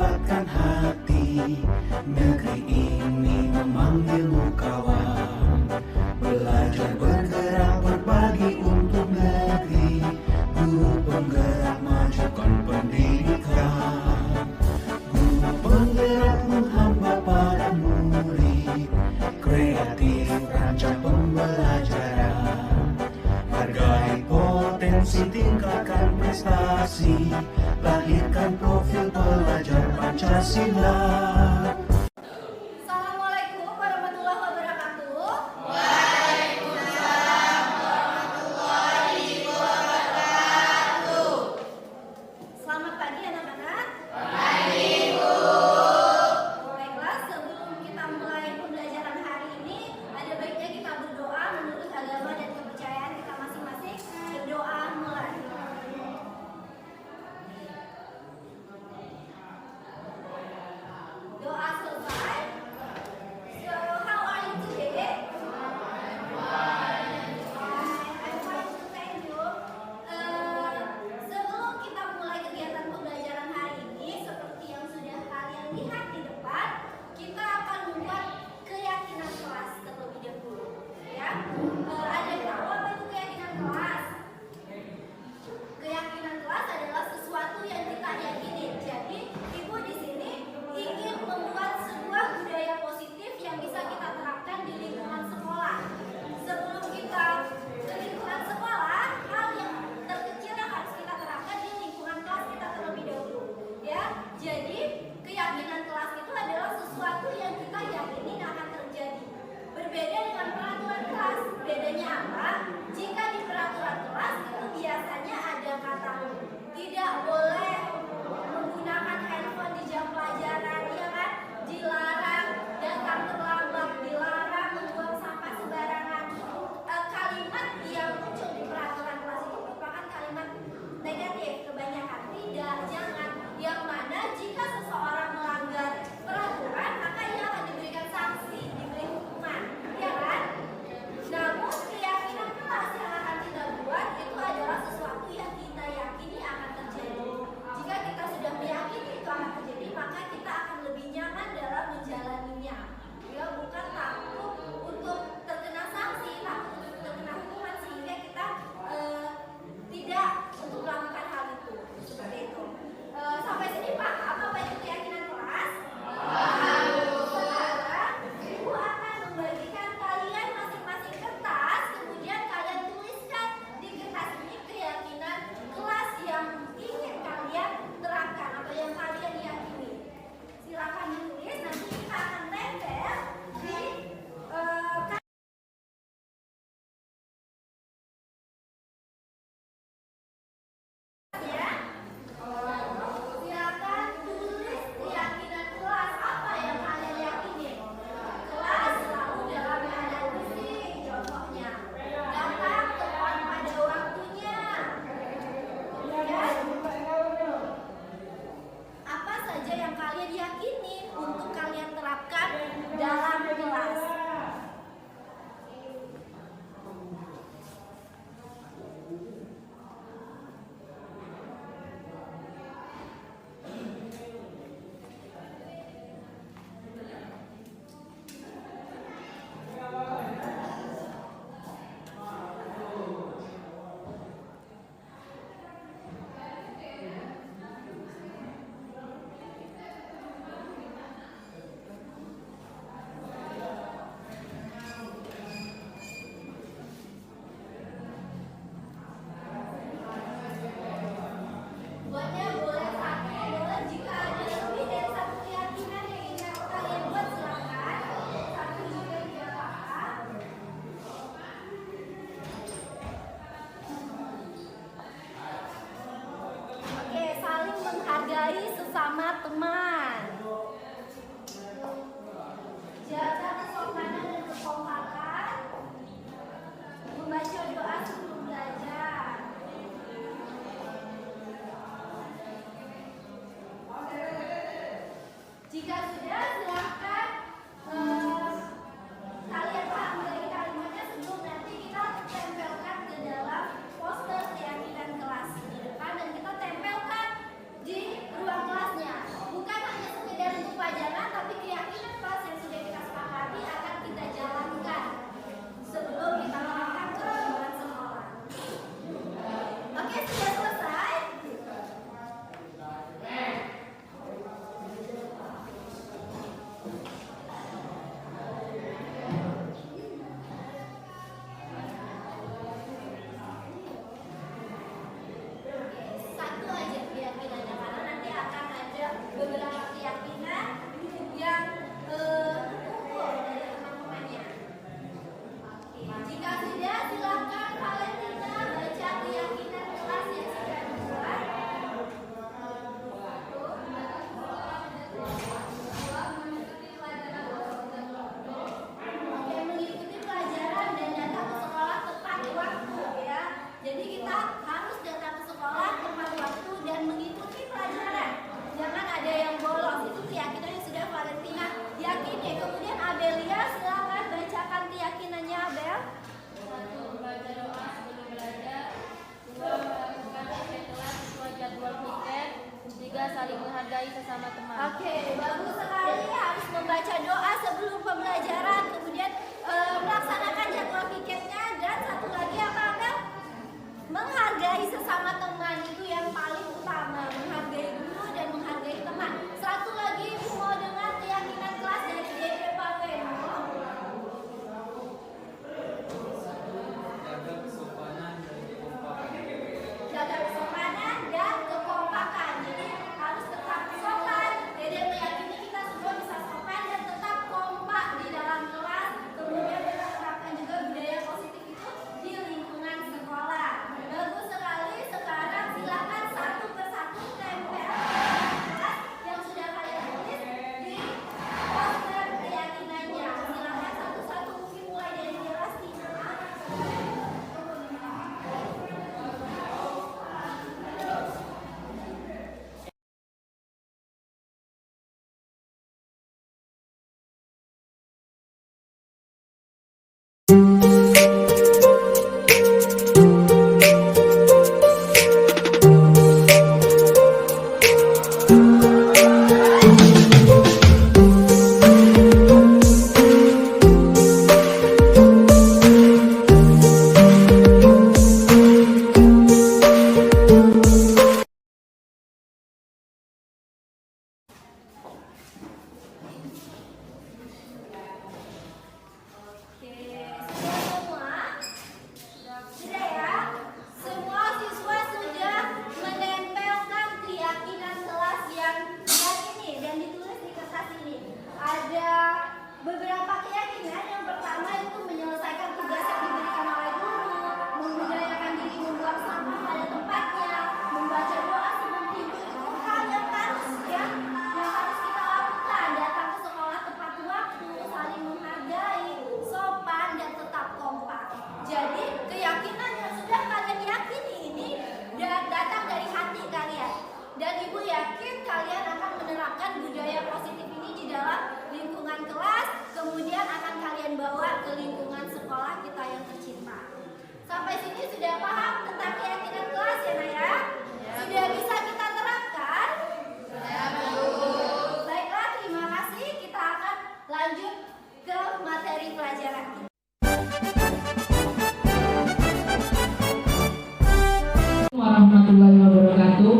kuatkan hati. Negeri ini memanggilmu kawan. Belajar bergerak berbagi untuk negeri. Guru penggerak majukan pendidikan. Guru penggerak menghamba para murid. Kreatif rancang pembelajaran. Hargai potensi, tingkatkan prestasi. Lahirkan profil pelajar Pancasila. Assalamualaikum warahmatullahi wabarakatuh. Selamat pagi anak-anak. Baiklah, sebelum kita mulai pembelajaran hari ini, ada baiknya kita berdoa menurut agama dan kepercayaan kita masing-masing. Berdoa mulai. Doa selesai. So, how are you today? I'm fine, thank you. Sebelum kita mulai kegiatan pembelajaran hari ini, seperti yang sudah kalian lihat di depan, kita akan membuat keyakinan kelas terlebih dahulu. Ya, ada yang tahu apa itu keyakinan kelas? Keyakinan kelas adalah sesuatu yang kita yakini. Jadi, ibu di sini ingin membuat sebuah budaya positif yang bisa kita terapkan di lingkungan sekolah. Sebelum kita ke lingkungan sekolah, hal yang terkecil yang harus kita terapkan di lingkungan kelas kita terlebih dahulu. Ya, jadi keyakinan kelas itu adalah sesuatu yang kita yakini akan terjadi. Berbeda dengan peraturan kelas. Bedanya apa? Jika di peraturan kelas itu biasanya ada kata tidak boleh menggunakan handphone di jam pelajaran, ya kan? Dilarang datang terlambat, dilarang membuang sampah sembarangan. Kalimat yang muncul di peraturan kelas itu merupakan kalimat negatif kebanyakan. Tidak, jangan. Yang mana jika seseorang melanggar peraturan, maka ia akan diberikan sanksi, diberi hukuman, ya kan? Namun keyakinan kelas yang akan kita buat itu adalah sesuatu yang kita yakini akan terjadi. Jika kita sudah meyakini itu akan terjadi, maka kita akan lebih nyaman dalam menjalaninya. Ya, bukan takut untuk terkena sanksi, takut untuk terkena hukuman, sehingga kita tidak untuk melakukan hal itu. Seperti itu. Sampai sini paham apa itu keyakinan kelas? Sekarang ibu akan membagikan kalian masing-masing kertas, kemudian kalian tuliskan di kertas ini keyakinan kelas yang ingin kalian terapkan atau yang kalian yakini. Silakan ditulis, nanti kita akan tempel di ya. Silakan tulis keyakinan kelas apa yang kalian yakini. Kelas selalu dalam keadaan bersih, contohnya. Datang tepat pada waktunya. Kemudian, apa saja yang kalian yakini untuk kalian terapkan dalam kelas. Buatnya boleh satu, boleh jika ada lebih dari satu keyakinan yang ingin kalian buat, silakan. Satu juga tidak apa-apa. Oke, saling menghargai sesama teman. Jaga kesopanan dan kekompakan. Membaca doa sebelum belajar. Jika sudah, silahkan kalian paham dari kalimatnya sebelum nanti kita tempelkan ke dalam poster keyakinan kelas di depan dan kita tempelkan di ruang kelasnya. Bukan hanya teman. Oke, bagus sekali. Harus membaca doa sebelum pembelajaran, kemudian melaksanakan jadwal piketnya, dan satu lagi apa Abel? Menghargai sesama teman, itu yang paling utama. Menghargai guru dan menghargai teman. Satu lagi, Ibu mau dengar keyakinan kelas dari DP Paweno. Jaga kesopanan dan kekompakan. Jadi harus tetap sopan. Dede meyakini kita semua bisa sopan dan tetap kompak di dalam kelas. Kemudian kita terapkan juga budaya positif itu di lingkungan sekolah. Bagus sekali. Sekarang silakan satu persatu tempel kelas yang sudah kalian tulis di poster keyakinannya. Silakan satu-satu, mungkin mulai dari Jelastina. Oke, sudah semua? Sudah ya? Semua siswa sudah menempelkan keyakinan kelas yang diyakini dan ditulis di kertas ini. Ada beberapa keyakinan. Yang pertama itu menyelesaikan tugas yang diberikan oleh guru, membudayakan diri membuang sampah pada tempatnya, membaca doa sebelum tidur, itu hal yang harus yang harus kita lakukan. Datang ke sekolah tepat waktu, saling menghargai, sopan dan tetap kompak. Jadi keyakinan yang sudah kalian yakini ini datang dari hati kalian. Dan Ibu yakin kalian akan menerapkan budaya positif ini di dalam lingkungan kelas, kemudian akan kalian bawa ke lingkungan sekolah kita yang tercinta. Sampai sini sudah paham tentang keyakinan kelas ya Naya? Sudah bisa kita terapkan? Baiklah, terima kasih. Kita akan lanjut ke materi pelajaran kita. Warahmatullahi wabarakatuh.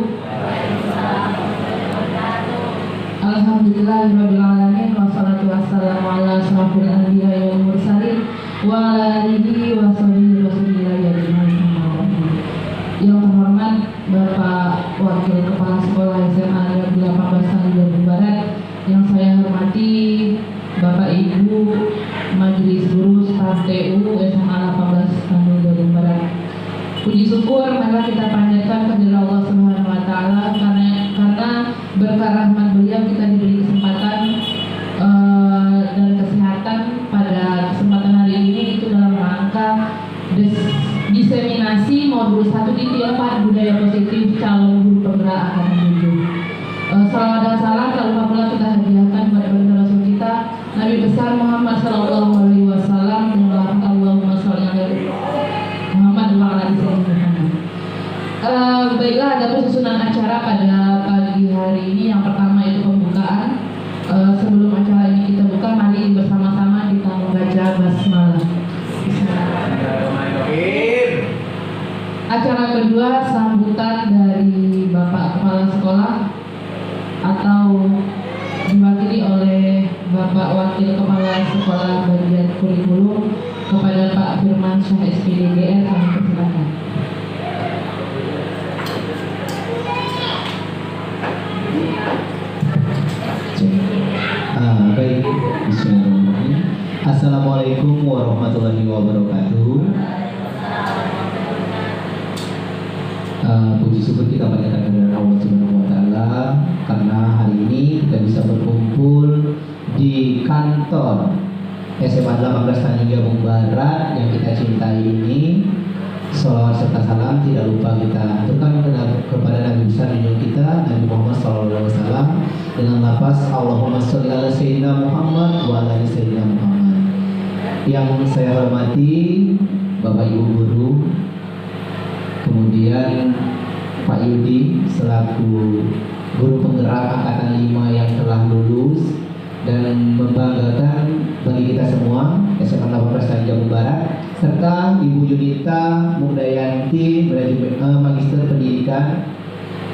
Alhamdulillahirrabbilalamin. Wassalatu wassalamu ala asyrafil anbiya'i wal mursalin wa ala alihi wa sahbihi wasallam ajmain. Yang terhormat Bapak Wakil Kepala Sekolah SMA Negeri 18 Tanjung Barat, yang saya hormati Bapak Ibu Majelis Guru Staf TU SMA 18 Tanjung Barat. Puji syukur marilah kita panjatkan kepada Allah Subhanahu wa taala karena berkat rahmat beliau kita diberi kesempatan dan kesehatan pada kesempatan hari ini, itu dalam rangka diseminasi modul 1 di Tiap Budaya Positif Calon Guru Penggerak Angkatan 7. Salawat dan salam tak lupa pula kita hadiahkan kepada baginda Rasul kita Nabi besar Muhammad sallallahu alaihi wasallam dengan lafaz Allahumma sholli ala Muhammad wa ala ali Muhammad. Baiklah, ada susunan acara pada pagi hari ini. Yang pertama itu pembukaan. Sebelum acara ini kita buka, mari bersama-sama kita membaca basmalah. Acara kedua sambutan dari Bapak Kepala Sekolah atau diwakili oleh Bapak Wakil Kepala Sekolah bagian kurikulum kepada Pak Firman Syah SPD GR, kami persilakan. Baik, bismillahirrahmanirrahim. Assalamualaikum warahmatullahi wabarakatuh. Puji syukur kita panjatkan kepada Allah Subhanahu wa taala karena hari ini kita bisa berkumpul di kantor SMA 18 Tanjung Jabung Barat yang kita cintai ini. Salawat serta salam tidak lupa kita aturkan kepada Nabi besar junjungan kita Nabi Muhammad SAW dengan lafaz Allahumma sholli ala sayyidina Muhammad wa ala ali sayyidina Muhammad. Yang saya hormati Bapak Ibu guru, kemudian Pak Yudi selaku guru penggerak angkatan 5 yang telah lulus dan membanggakan bagi kita semua SMA 18 Tanjung Barat, serta Ibu Yunita Mukdayanti Magister Pendidikan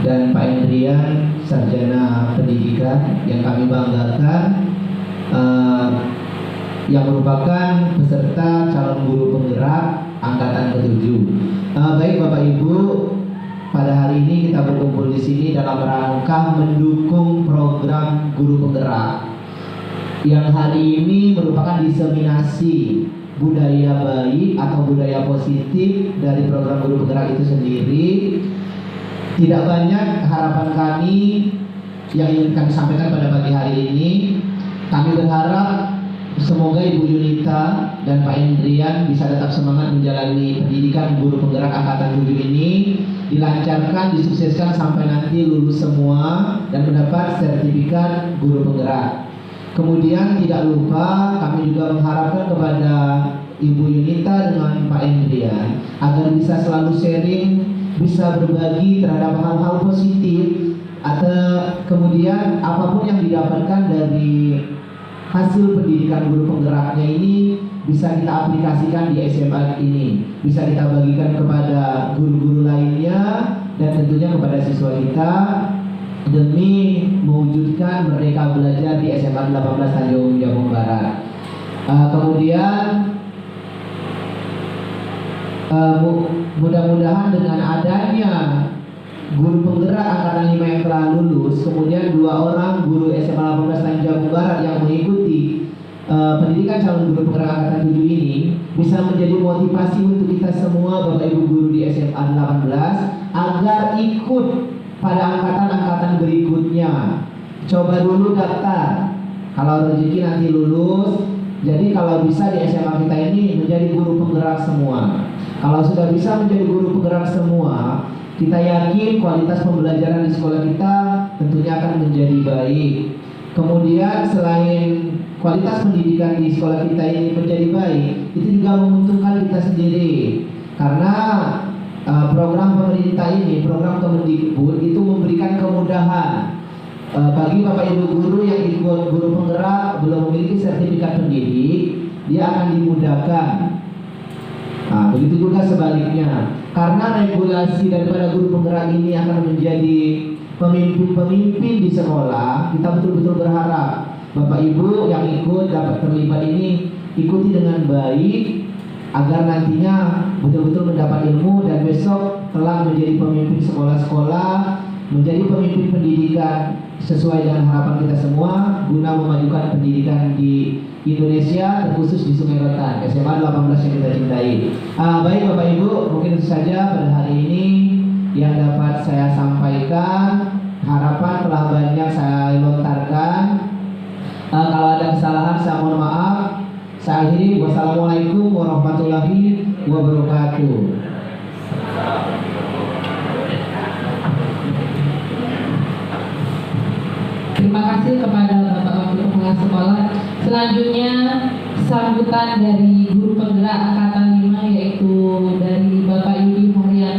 dan Pak Endrian Sarjana Pendidikan yang kami banggakan, yang merupakan peserta calon guru penggerak angkatan ke-7. Baik Bapak Ibu, pada hari ini kita berkumpul di sini dalam rangka mendukung program guru penggerak yang hari ini merupakan diseminasi budaya baik atau budaya positif dari program guru penggerak itu sendiri. Tidak banyak harapan kami yang ingin kami sampaikan pada pagi hari ini. Kami berharap semoga Ibu Yunita dan Pak Endrian bisa tetap semangat menjalani pendidikan guru penggerak angkatan 7 ini, dilancarkan, disukseskan sampai nanti lulus semua dan mendapat sertifikat guru penggerak. Kemudian tidak lupa kami juga mengharapkan kepada Ibu Yunita dengan Pak Endrian agar bisa selalu sharing, bisa berbagi terhadap hal-hal positif, atau kemudian apapun yang didapatkan dari hasil pendidikan guru penggeraknya ini bisa kita aplikasikan di SMA ini, bisa kita bagikan kepada guru-guru lainnya dan tentunya kepada siswa kita demi mewujudkan mereka belajar di SMA 18 Tanjung Jabung Barat. Kemudian mudah-mudahan dengan adanya guru penggerak angkatan 5 yang telah lulus, kemudian 2 orang guru SMA 18 Tanjung Jabung Barat yang mengikuti pendidikan calon guru penggerak angkatan 7 ini bisa menjadi motivasi untuk kita semua Bapak Ibu guru di SMA 18 agar ikut pada angkatan-angkatan berikutnya. Coba dulu daftar, kalau rezeki nanti lulus. Jadi kalau bisa di SMA kita ini menjadi guru penggerak semua. Kalau sudah bisa menjadi guru penggerak semua, kita yakin kualitas pembelajaran di sekolah kita tentunya akan menjadi baik. Kemudian selain kualitas pendidikan di sekolah kita ini menjadi baik, itu juga menguntungkan kita sendiri. Karena program pemerintah ini, program Kemendikbud itu memberikan kemudahan bagi Bapak Ibu guru yang ikut guru penggerak belum memiliki sertifikat pendidik, dia akan dimudahkan. Nah, begitu juga sebaliknya. Karena regulasi daripada guru penggerak ini akan menjadi pemimpin-pemimpin di sekolah, kita betul-betul berharap Bapak Ibu yang ikut dapat terlibat ini ikuti dengan baik agar nantinya betul-betul mendapat ilmu dan besok telah menjadi pemimpin sekolah-sekolah, menjadi pemimpin pendidikan sesuai dengan harapan kita semua guna memajukan pendidikan di Indonesia, terkhusus di Sungai Rotan, SMA 18 yang kita cintai. Baik Bapak Ibu, mungkin itu saja pada hari ini yang dapat saya sampaikan. Harapan telah banyak saya lontarkan. Kalau ada kesalahan saya mohon maaf. Saya akhiri. Wassalamualaikum warahmatullahi wabarakatuh. Terima kasih kepada Bapak Wakil Kepala Sekolah. Selanjutnya sambutan dari guru penggerak angkatan 5 yaitu dari Bapak Yudi Harian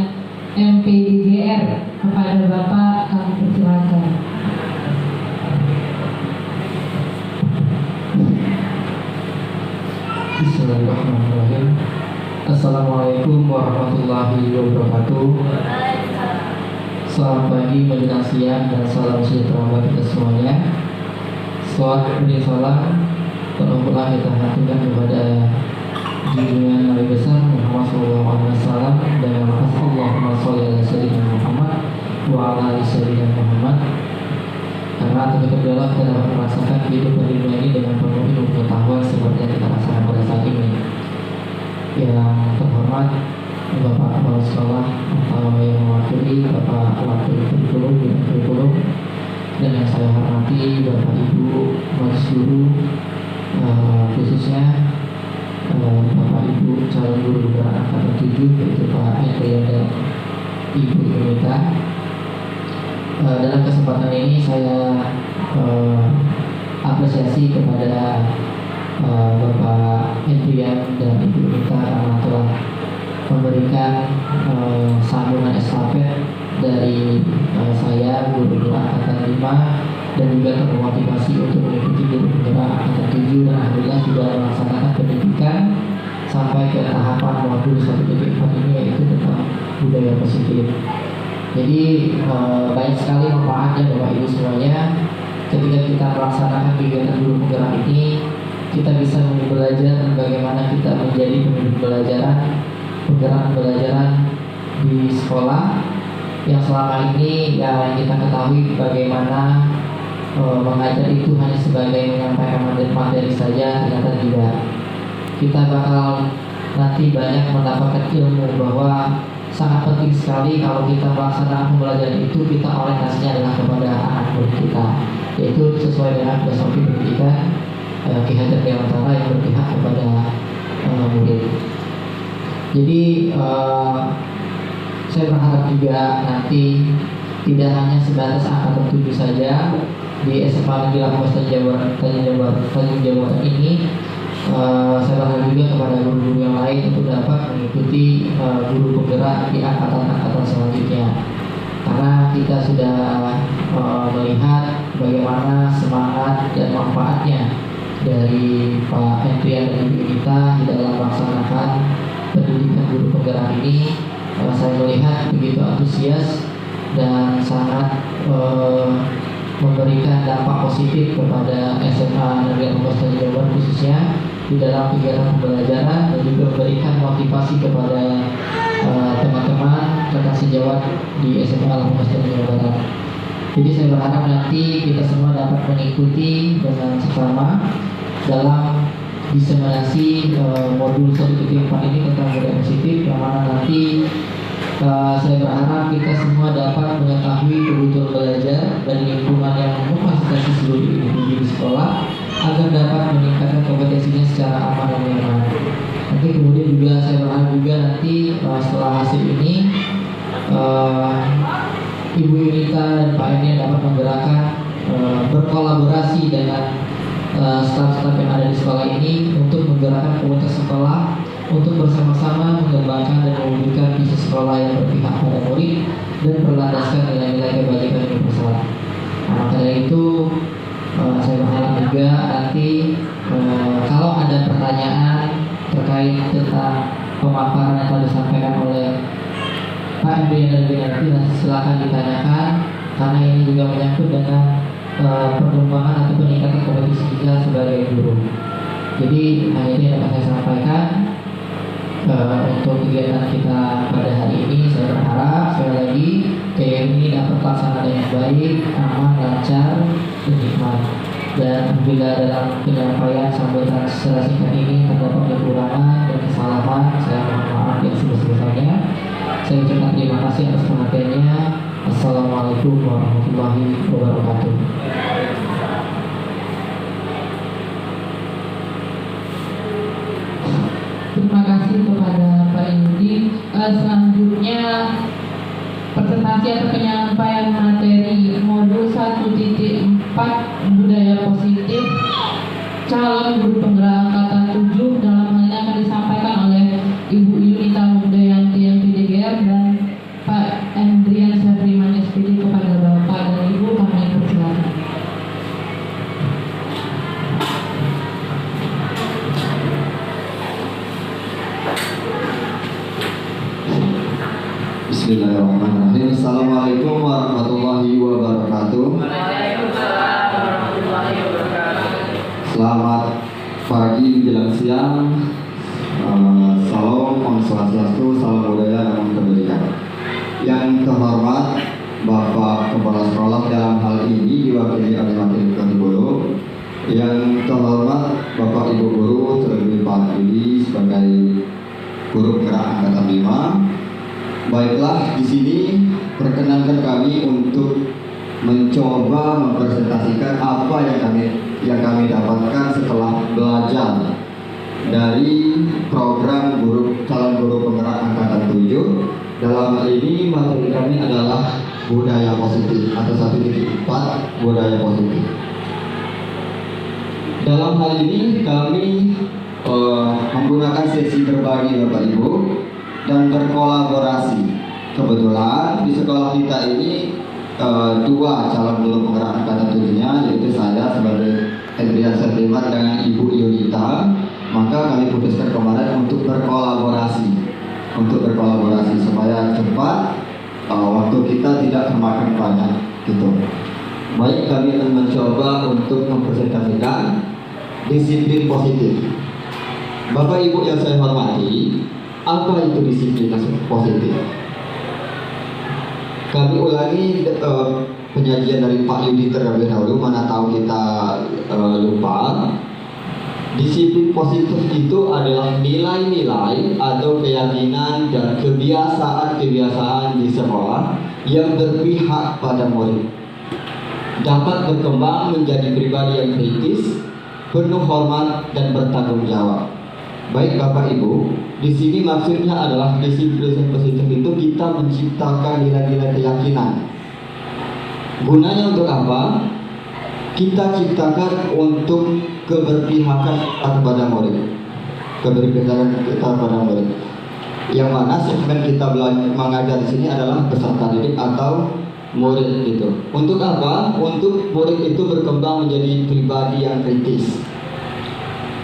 MPDGR. Kepada Bapak kami persilakan. Bismillahirrahmanirrahim. Assalamualaikum warahmatullahi wabarakatuh. Selamat pagi menjelang siang dan salam sejahtera bagi kita semuanya. Salawat dan salam telah kita haturkan kepada junjungan Nabi besar Muhammad SAW dan Allahumma sholli ala sayyidina Muhammad wa ala ali sayyidina Muhammad. Karena terkadang kita dapat merasakan kehidupan di dunia ini dengan penuh ilmu pengetahuan seperti yang kita rasakan pada saat ini. Yang terhormat Bapak Kepala Sekolah atau yang mewakili Bapak Wakil Kurikulum dan yang saya hormati Bapak Ibu Majelis Guru, khususnya Bapak Ibu calon guru penggerak angkatan 7 yaitu Pak Endrian dan Ibu Yunita. Dalam kesempatan ini saya apresiasi kepada Bapak Endrian dan Ibu Yunita karena telah memberikan sambungan estafet dari saya, guru angkatan 5, dan juga termotivasi untuk mengikuti guru penggerak angkatan 7, dan alhamdulillah sudah melaksanakan pendidikan sampai ke tahapan modul 1.4 ini, yaitu tentang budaya positif. Jadi banyak sekali manfaatnya Bapak Ibu semuanya. Ketika kita melaksanakan kegiatan guru penggerak ini, kita bisa belajar bagaimana kita menjadi penggerak pembelajaran di sekolah yang selama ini yang kita ketahui bagaimana mengajar itu hanya sebagai menyampaikan materi saja, ternyata tidak. Kita bakal nanti banyak mendapatkan ilmu bahwa sangat penting sekali kalau kita melaksanakan pembelajaran itu, kita orientasinya adalah kepada anak murid kita, yaitu sesuai dengan filosofi pendidikan Ki Hajar Dewantara yang berpihak kepada murid. Jadi saya berharap juga nanti tidak hanya sebatas angkatan 7 saja di SMA Negeri Lampung Tanjung Jawa ini. Saya berharap juga kepada guru-guru yang lain untuk dapat mengikuti guru penggerak di angkatan-angkatan selanjutnya, karena kita sudah melihat bagaimana semangat dan manfaatnya dari Pak Hendrian dan Ibu Yunita di dalam melaksanakan pendidikan guru penggerak ini. Saya melihat begitu antusias dan sangat memberikan dampak positif kepada SMA Negeri Lampung Tanjung Jawa khususnya di dalam kegiatan pembelajaran, dan juga memberikan motivasi kepada teman-teman rekan sejawat di SMA Lampung Tanjung Jawa. Jadi saya berharap nanti kita semua dapat mengikuti dengan seksama dalam diseminasi modul 1.4 ini tentang budaya positif, yang mana nanti saya berharap kita semua dapat mengetahui kebutuhan belajar dan lingkungan yang memfasilitasi seluruh individu di sekolah agar dapat meningkatkan kompetensinya secara aman dan nyaman. Nanti kemudian juga saya berharap juga nanti setelah hasil ini Ibu Yunita dan Pak Eni dapat menggerakkan berkolaborasi dengan staf-staf yang ada di sekolah ini untuk menggerakkan komunitas sekolah untuk bersama-sama mengembangkan dan mewujudkan visi sekolah yang berpihak pada murid dan berlandaskan nilai-nilai kebajikan universal. Maka dari itu saya berharap juga nanti kalau ada pertanyaan terkait tentang pemaparan yang telah disampaikan oleh Pak Hendrian dan Ibu Yunita, silakan ditanyakan, karena ini juga menyangkut dengan perkembangan atau peningkatan kompetisi kita sebagai guru. Jadi hal ini yang dapat saya sampaikan untuk kegiatan kita pada hari ini. Saya berharap sekali lagi kegiatan ini dapat terlaksana dengan baik, aman, lancar, dan nikmat. Dan bila dalam penyampaian sambutan secara singkat ini terdapat kekurangan dan kesalahan, saya mohon maaf yang sebesar-besarnya. Saya ucapkan terima kasih atas perhatiannya. Assalamualaikum warahmatullahi wabarakatuh. Terima kasih kepada Pak Indi. Selanjutnya presentasi atau penyampaian materi modul 1.4 budaya positif calon guru penggerak angkatan 7. Dalam hal ini akan disampaikan oleh Ibu Yunita Mudayanti MPDGR dan Pak Hendrian Syahriman SPD. Kepada Bapak dan Ibu kami persilakan. Bismillahirrahmanirrahim. Assalamualaikum warahmatullahi wabarakatuh. Selamat pagi menjelang siang. Salam Om Swastiastu, salam budaya, namo kebajikan. Yang terhormat Bapak Kepala Sekolah dalam hal ini diwakili oleh Wakil Ketua Guru. Yang terhormat Bapak Ibu Guru, terlebih Pak Yudi sebagai Guru Penggerak Angkatan 5. Baiklah, di sini perkenankan kami untuk mencoba mempresentasikan apa yang kami dapatkan setelah belajar dari program calon guru penggerak angkatan 7. Dalam hal ini materi kami adalah budaya positif atau 1.4 budaya positif. Dalam hal ini kami menggunakan sesi berbagi Bapak Ibu dan berkolaborasi. kebetulan di sekolah kita ini dua calon guru penggerak angkatan 7-nya, yaitu saya sebagai Hendrian Sertiman dengan Ibu Yunita. Maka kami putuskan kemarin untuk berkolaborasi supaya cepat, waktu kita tidak termakan banyak gitu. Baik, kami akan mencoba untuk mempresentasikan disiplin positif. Bapak Ibu yang saya hormati, apa itu disiplin positif? Kami ulangi penyajian dari Pak Yudi terlebih dahulu, mana tahu kita lupa. Disiplin positif itu adalah nilai-nilai atau keyakinan dan kebiasaan-kebiasaan di sekolah yang berpihak pada murid, dapat berkembang menjadi pribadi yang kritis, penuh hormat dan bertanggung jawab. Baik Bapak Ibu, di sini maksudnya adalah disiplin positif itu kita menciptakan nilai-nilai keyakinan. Gunanya untuk apa? Kita ciptakan untuk keberpihakan kepada murid, keberpihakan kita kepada murid. Yang mana segmen kita mengajar di sini adalah peserta didik atau murid itu. Untuk apa? Untuk murid itu berkembang menjadi pribadi yang kritis.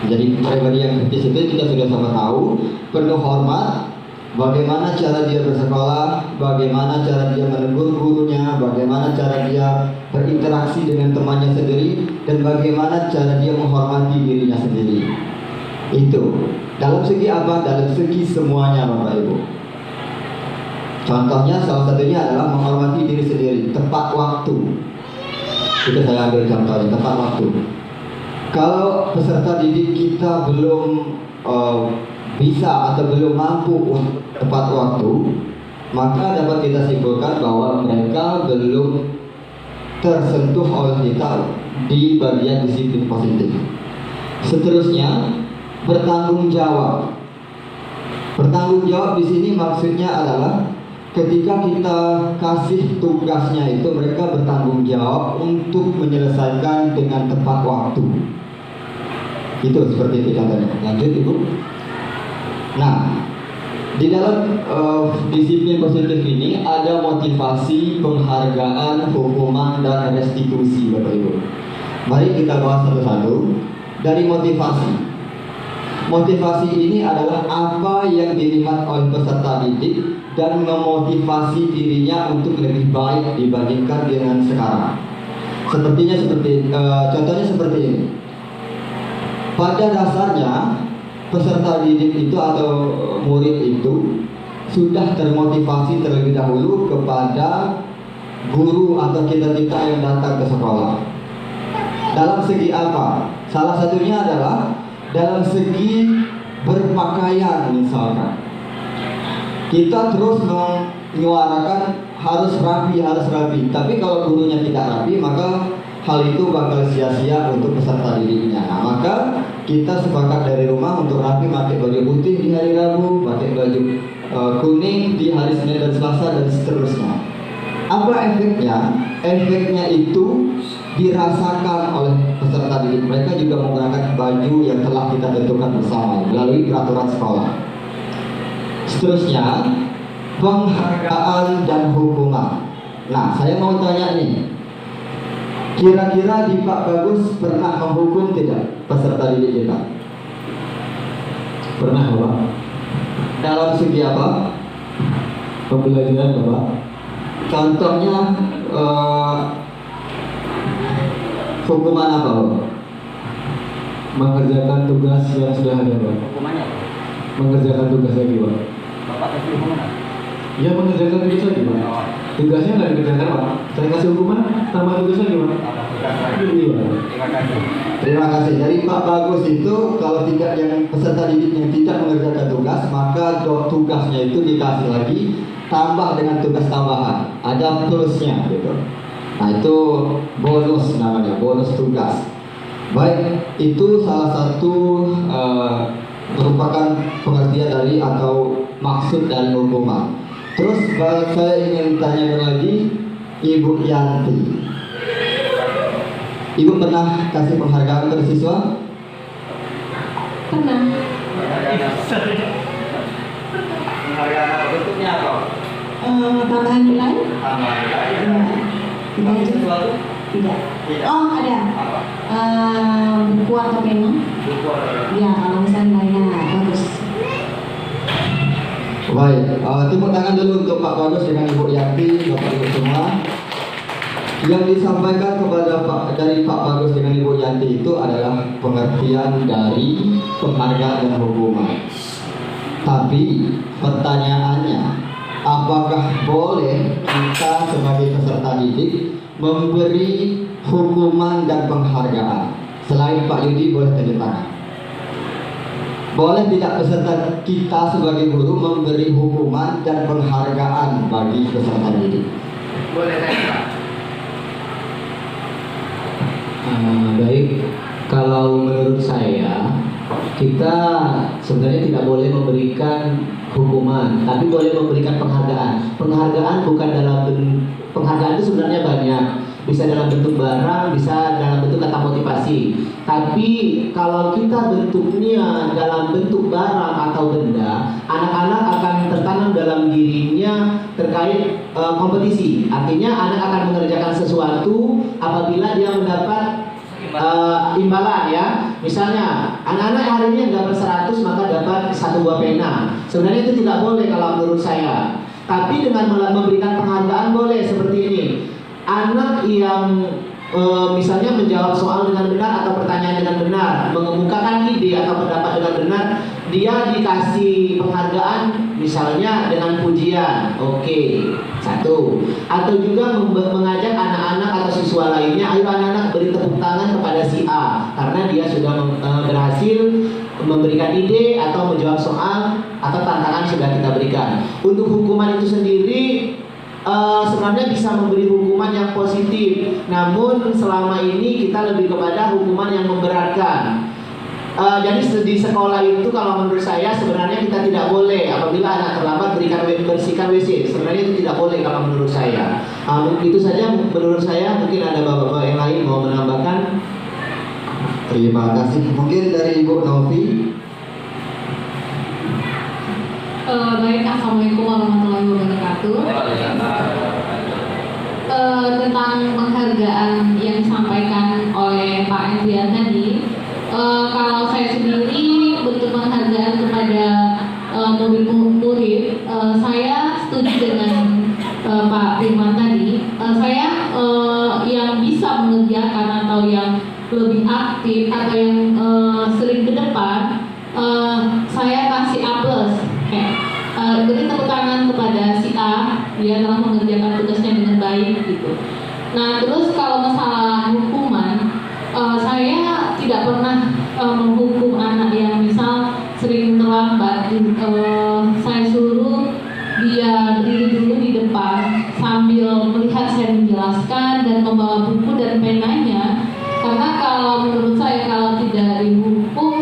Jadi pribadi yang kritis itu kita sudah sama tahu, penuh hormat, bagaimana cara dia bersekolah, bagaimana cara dia menegur gurunya, bagaimana cara dia berinteraksi dengan temannya sendiri, dan bagaimana cara dia menghormati dirinya sendiri. Itu dalam segi apa? Dalam segi semuanya Bapak Ibu. Contohnya salah satunya adalah menghormati diri sendiri, tepat waktu. Itu saya ambil contohnya, tepat waktu. Kalau peserta didik kita belum bisa atau belum mampu untuk tepat waktu, maka dapat kita simpulkan bahwa mereka belum tersentuh oleh kita di bagian disiplin positif. Seterusnya, bertanggung jawab. Bertanggung jawab di sini maksudnya adalah ketika kita kasih tugasnya itu mereka bertanggung jawab untuk menyelesaikan dengan tepat waktu. Itu seperti itu contohnya. Lanjut Ibu. Nah, di dalam disiplin positif ini ada motivasi, penghargaan, hukuman, dan restitusi Bapak Ibu. Mari kita bahas satu-satu. Dari motivasi. Motivasi ini adalah apa yang dilihat oleh peserta didik dan memotivasi dirinya untuk lebih baik dibandingkan dengan sekarang. Contohnya seperti ini. Pada dasarnya peserta didik itu atau murid itu sudah termotivasi terlebih dahulu kepada guru atau kita-kita yang datang ke sekolah. Dalam segi apa? Salah satunya adalah dalam segi berpakaian misalkan. Kita terus menyuarakan harus rapi. Tapi kalau gurunya tidak rapi, maka hal itu bakal sia-sia untuk peserta didiknya. Nah, maka kita sepakat dari rumah untuk rapi, pakai baju putih di hari Rabu, pakai baju kuning di hari Senin dan Selasa, dan seterusnya. Apa efeknya? Efeknya itu dirasakan oleh peserta didik. Mereka juga menggunakan baju yang telah kita tentukan bersama melalui peraturan sekolah. Seterusnya, penghargaan dan hukuman. Nah, saya mau tanya nih, kira-kira di Pak Bagus pernah menghukum tidak peserta didik kita? Pernah Bapak. Dalam segi apa? Pembelajaran Bapak. Contohnya hukuman apa Bapak? Mengerjakan tugas yang sudah ada Bapak. Hukumannya apa? Mengerjakan tugas lagi Pak. Bapak kasih hukuman apa? Ya mengerjakan tugas lagi Pak. Tugasnya nggak dikerjakan Pak. Saya kasih hukuman tambah tugas lagi Pak. Iya Pak. Terima kasih. Terima kasih. Jadi Pak Bagus itu kalau tidak yang peserta didik yang tidak mengerjakan tugas, maka tugasnya itu dikasih lagi tambah dengan tugas tambahan. Ada plusnya gitu. Nah itu bonus namanya, bonus tugas. Baik, itu salah satu merupakan pengertian dari atau maksud dari hukuman. Terus saya ingin tanyakan lagi Ibu Yanti. Ibu pernah kasih penghargaan ke siswa? Pernah. Penghargaan apa? Bentuknya apa? Tambahan nilai? Ya. Tidak aja? Tidak. Oh, ada. Buku atau pena? Ya, kalau misalnya nilainya bagus. Baik, tepuk tangan dulu untuk Pak Bagus dengan Ibu Yanti, Bapak Ibu semua. Yang disampaikan dari Pak Bagus dengan Ibu Yanti itu adalah pengertian dari penghargaan dan hukuman. Tapi pertanyaannya, apakah boleh kita sebagai peserta didik memberi hukuman dan penghargaan? Selain Pak Yudi, boleh tunjuk tangan. Boleh tidak peserta kita sebagai guru memberi hukuman dan penghargaan bagi peserta didik? Boleh Pak. Baik, kalau menurut saya kita sebenarnya tidak boleh memberikan hukuman, tapi boleh memberikan penghargaan. Penghargaan bukan penghargaan itu sebenarnya banyak, bisa dalam bentuk barang, bisa dalam bentuk kata motivasi. Tapi kalau kita bentuknya dalam bentuk barang atau benda, anak-anak akan tertanam dalam dirinya terkait kompetisi. Artinya anak akan mengerjakan sesuatu apabila dia mendapat imbalan ya. Misalnya anak-anak hari ini yang dapat 100 maka dapat 1 buah pena. Sebenarnya itu tidak boleh kalau menurut saya. Tapi dengan memberikan penghargaan boleh seperti ini. Anak yang misalnya menjawab soal dengan benar atau pertanyaan dengan benar, mengemukakan ide atau pendapat dengan benar, dia dikasih penghargaan misalnya dengan pujian. Oke, 1. Atau juga mengajak anak-anak atau siswa lainnya, ayo anak-anak beri tepuk tangan kepada si A karena dia sudah berhasil memberikan ide atau menjawab soal atau tantangan sudah kita berikan. Untuk hukuman itu sendiri sebenarnya bisa memberi hukuman yang positif, namun selama ini kita lebih kepada hukuman yang memberatkan. Jadi di sekolah itu kalau menurut saya sebenarnya kita tidak boleh apabila anak terlambat bersihkan WC. Sebenarnya itu tidak boleh kalau menurut saya. Itu saja menurut saya. Mungkin ada bapak-bapak yang lain mau menambahkan. Terima kasih. Mungkin dari Ibu Novi. Baik, assalamualaikum warahmatullahi wabarakatuh. Tentang penghargaan yang disampaikan oleh Pak Endrian tadi, kalau saya sendiri bentuk penghargaan kepada murid, saya setuju dengan Pak Firman tadi. Saya yang bisa mengerjakan atau yang lebih aktif atau yang sering ke depan, saya kasih A+. Beri tepuk tangan kepada si A, dia telah mengerjakan tugasnya dengan baik gitu. Nah, terus kalau masalah hukuman, saya tidak pernah menghukum anak yang misal sering terlambat. Saya suruh dia berdiri dulu di depan sambil melihat saya menjelaskan dan membawa buku dan penanya. Karena kalau menurut saya kalau tidak dihukum,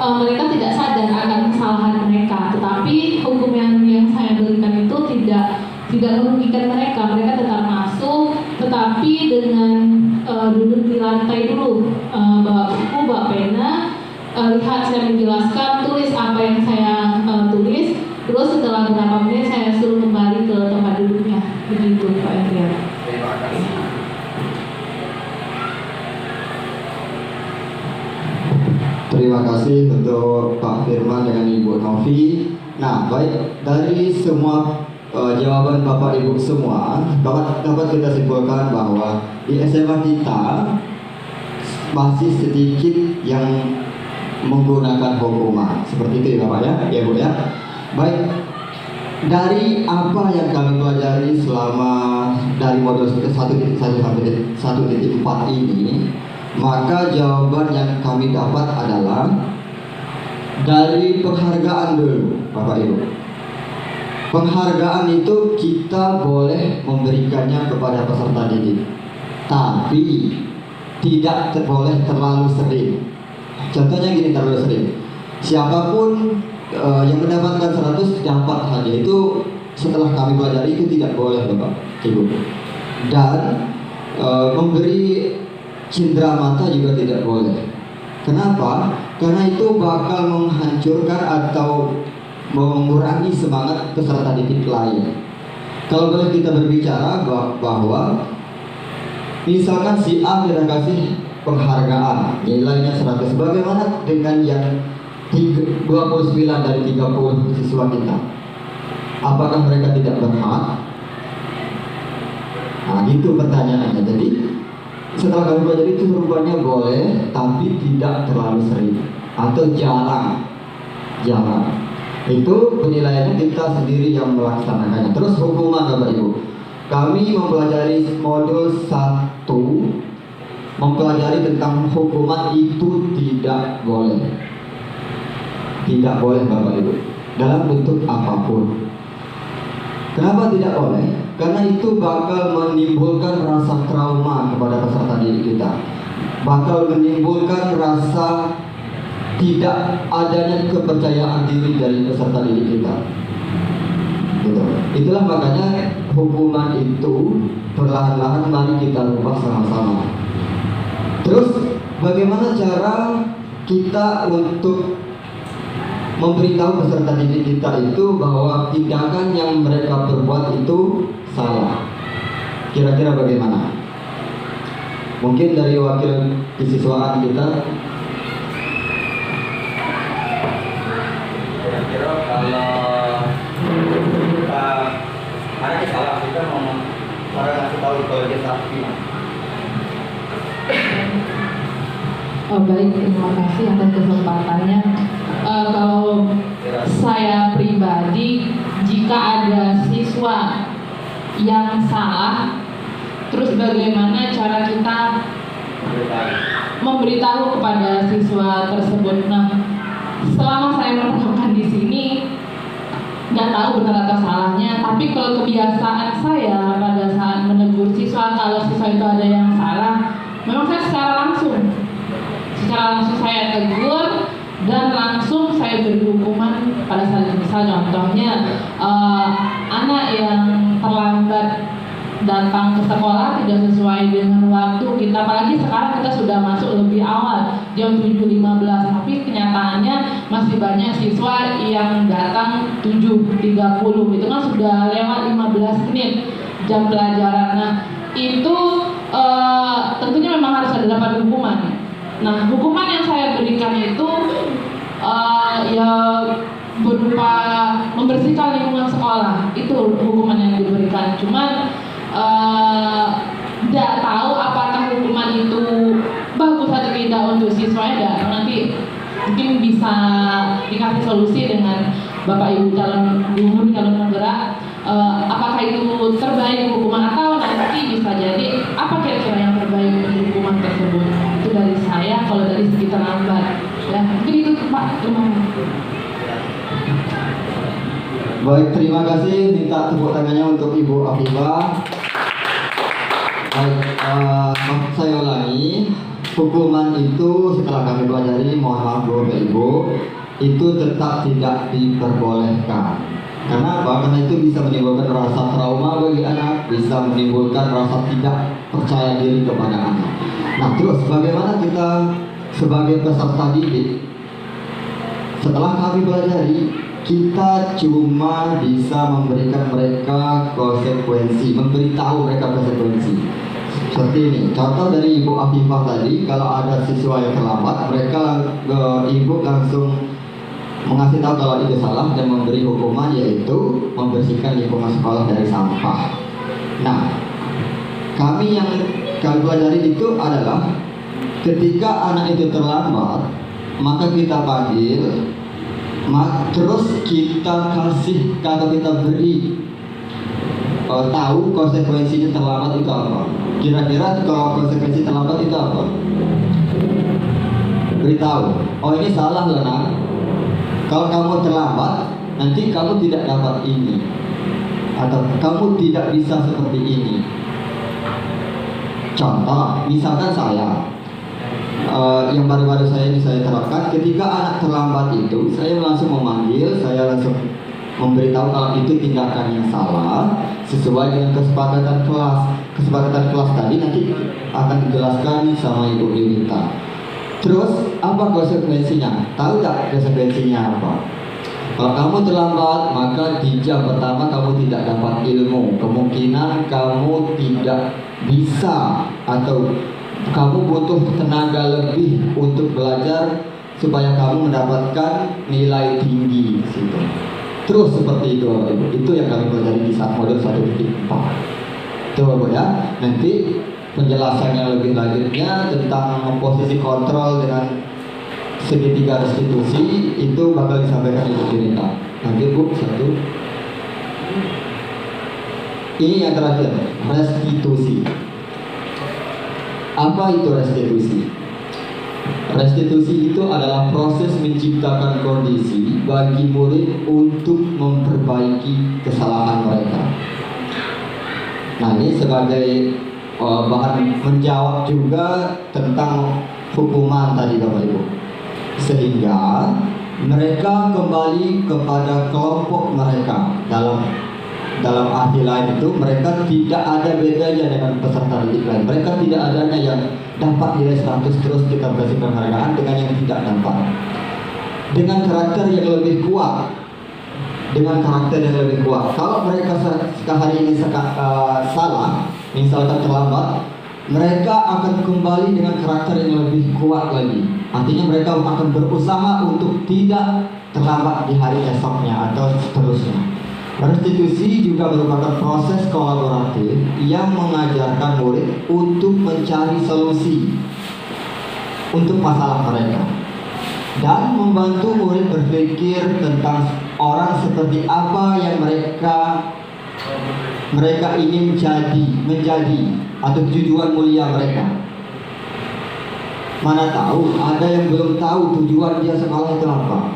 mereka tidak sadar akan kesalahan mereka. Tetapi hukum yang saya berikan itu tidak merugikan mereka. Mereka tetap masuk, tetapi dengan duduk di lantai dulu, bawa buku, bawa pena, lihat saya menjelaskan, tulis apa yang saya tulis. Terus setelah beberapa menit saya suruh kembali ke tempat duduknya. Begitu Pak Endrian. Terima kasih. Terima kasih untuk Pak Firman dengan Ibu Novi. Nah, baik, dari semua jawaban Bapak Ibu semua dapat kita simpulkan bahwa di SMA kita masih sedikit yang menggunakan hukuman. Seperti itu ya Bapak ya, ya Bu ya. Baik, dari apa yang kami pelajari selama dari modul 1.1 sampai 1.4 ini, maka jawaban yang kami dapat adalah dari penghargaan dulu Bapak Ibu. Penghargaan itu kita boleh memberikannya kepada peserta didik, tapi tidak boleh terlalu sering. Contohnya gini, terlalu sering, siapapun yang mendapatkan 100 dapat saja, itu setelah kami pelajari itu tidak boleh Bapak Ibu. Dan memberi cindera mata juga tidak boleh. Kenapa? Karena itu bakal menghancurkan atau mengurangi semangat peserta didik lain. Kalau boleh kita berbicara bahwa misalkan si A kita kasih penghargaan nilainya 100, bagaimana dengan yang 29 dari 30 siswa kita? Apakah mereka tidak berhak? Nah, gitu pertanyaannya. Jadi setelah kami pelajari itu rupanya boleh, tapi tidak terlalu sering atau jarang. Itu penilaiannya kita sendiri yang melaksanakannya. Terus hukuman Bapak Ibu, kami mempelajari modul 1, mempelajari tentang hukuman itu tidak boleh Bapak Ibu, dalam bentuk apapun. Kenapa tidak boleh? Karena itu bakal menimbulkan rasa trauma kepada peserta didik kita, bakal menimbulkan rasa tidak adanya kepercayaan diri dari peserta didik kita. Gitu. Itulah makanya hukuman itu perlahan-lahan mari kita rubah sama-sama. Terus bagaimana cara kita untuk memberitahu peserta didik kita itu bahwa tindakan yang mereka perbuat itu salah? Kira-kira bagaimana? Mungkin dari wakil kesiswaan kita. Kira-kira kalau kita ada salah, kita mau ngasih tahu kalau dia salah gimana? Oh baik, terima kasih atas kesempatannya. Kalau saya pribadi, jika ada siswa yang salah, terus bagaimana cara kita memberitahu kepada siswa tersebut? Nah, selama saya menerapkan di sini, nggak tahu benar atau salahnya, tapi kalau kebiasaan saya pada saat menegur siswa, kalau siswa itu ada yang salah, memang saya secara langsung saya tegur dan langsung saya beri hukuman pada saat itu. Misal contohnya anak yang terlambat datang ke sekolah tidak sesuai dengan waktu kita, apalagi sekarang kita sudah masuk lebih awal jam 7.15, tapi kenyataannya masih banyak siswa yang datang 7.30, itu kan sudah lewat 15 menit jam pelajaran. Nah itu tentunya memang harus ada dapat hukuman. Nah, hukuman yang saya berikan itu ya berupa membersihkan lingkungan sekolah. Itu hukuman yang diberikan. Cuman tidak tahu apakah hukuman itu bagus atau tidak untuk siswa. Nanti mungkin bisa dikasih solusi dengan Bapak Ibu calon guru, calon penggerak. Apakah itu terbaik hukuman atau nanti bisa jadi apa kira-kira yang terbaik untuk hukuman tersebut? Itu dari saya. Kalau dari segi terlambat, ya mungkin itu Pak. Baik, terima kasih. Minta tepuk tangannya untuk Ibu Afifah. Baik, maksud saya ulangi, hukuman itu setelah kami pelajari, mohon maaf Bapak Ibu, itu tetap tidak diperbolehkan. Karena apa? Karena itu bisa menimbulkan rasa trauma bagi anak, bisa menimbulkan rasa tidak percaya diri kepada anak. Nah, terus bagaimana kita sebagai peserta didik? Setelah kami pelajari, kita cuma bisa memberikan mereka konsekuensi, memberitahu mereka konsekuensi. Seperti ini, contoh dari Ibu Afifah tadi, kalau ada siswa yang terlambat, Ibu langsung mengasih tahu kalau itu salah dan memberi hukuman, yaitu membersihkan lingkungan sekolah dari sampah. Nah, kami pelajari itu adalah ketika anak itu terlambat, maka kita panggil, terus kita kasih, kalau kita beri tahu konsekuensinya terlambat itu apa. Kira-kira kalau konsekuensi terlambat itu apa? Beritahu, oh ini salah loh nak. Kalau kamu terlambat, nanti kamu tidak dapat ini, atau kamu tidak bisa seperti ini. Contoh, misalkan saya, yang baru-baru saya terapkan, ketika anak terlambat itu, saya langsung memanggil, saya langsung memberitahu kalau itu tindakan yang salah, sesuai dengan kesepakatan kelas. Kesepakatan kelas tadi nanti akan dijelaskan sama Ibu Yunita. Terus apa konsekuensinya? Tahu tak konsekuensinya apa? Kalau kamu terlambat, maka di jam pertama kamu tidak dapat ilmu. Kemungkinan kamu tidak bisa atau kamu butuh tenaga lebih untuk belajar supaya kamu mendapatkan nilai tinggi di situ. Terus seperti itu Bapak Ibu. Itu yang kami pelajari di saat modul 1.4. Itu Bapak ya. Nanti penjelasannya lebih lanjutnya tentang posisi kontrol dengan segitiga restitusi itu bakal disampaikan Ibu Yunita. Nanti Bu, satu. Ini yang terakhir, restitusi. Apa itu restitusi? Restitusi itu adalah proses menciptakan kondisi bagi murid untuk memperbaiki kesalahan mereka. Nah, ini sebagai bahan menjawab juga tentang hukuman tadi Bapak Ibu. Sehingga mereka kembali kepada kelompok mereka. Dalam arti lain itu mereka tidak ada bedanya dengan peserta didik lain. Mereka tidak adanya yang dapat nilai 100 terus kita kasih penghargaan dengan yang tidak dapat. Dengan karakter yang lebih kuat. Kalau mereka hari ini salah, misalkan terlambat, mereka akan kembali dengan karakter yang lebih kuat lagi. Artinya mereka akan berusaha untuk tidak terlambat di hari esoknya atau seterusnya. Restitusi juga merupakan proses kolaboratif yang mengajarkan murid untuk mencari solusi untuk masalah mereka dan membantu murid berpikir tentang orang seperti apa yang mereka ingin menjadi atau tujuan mulia mereka. Mana tahu ada yang belum tahu tujuan dia sekolah itu apa.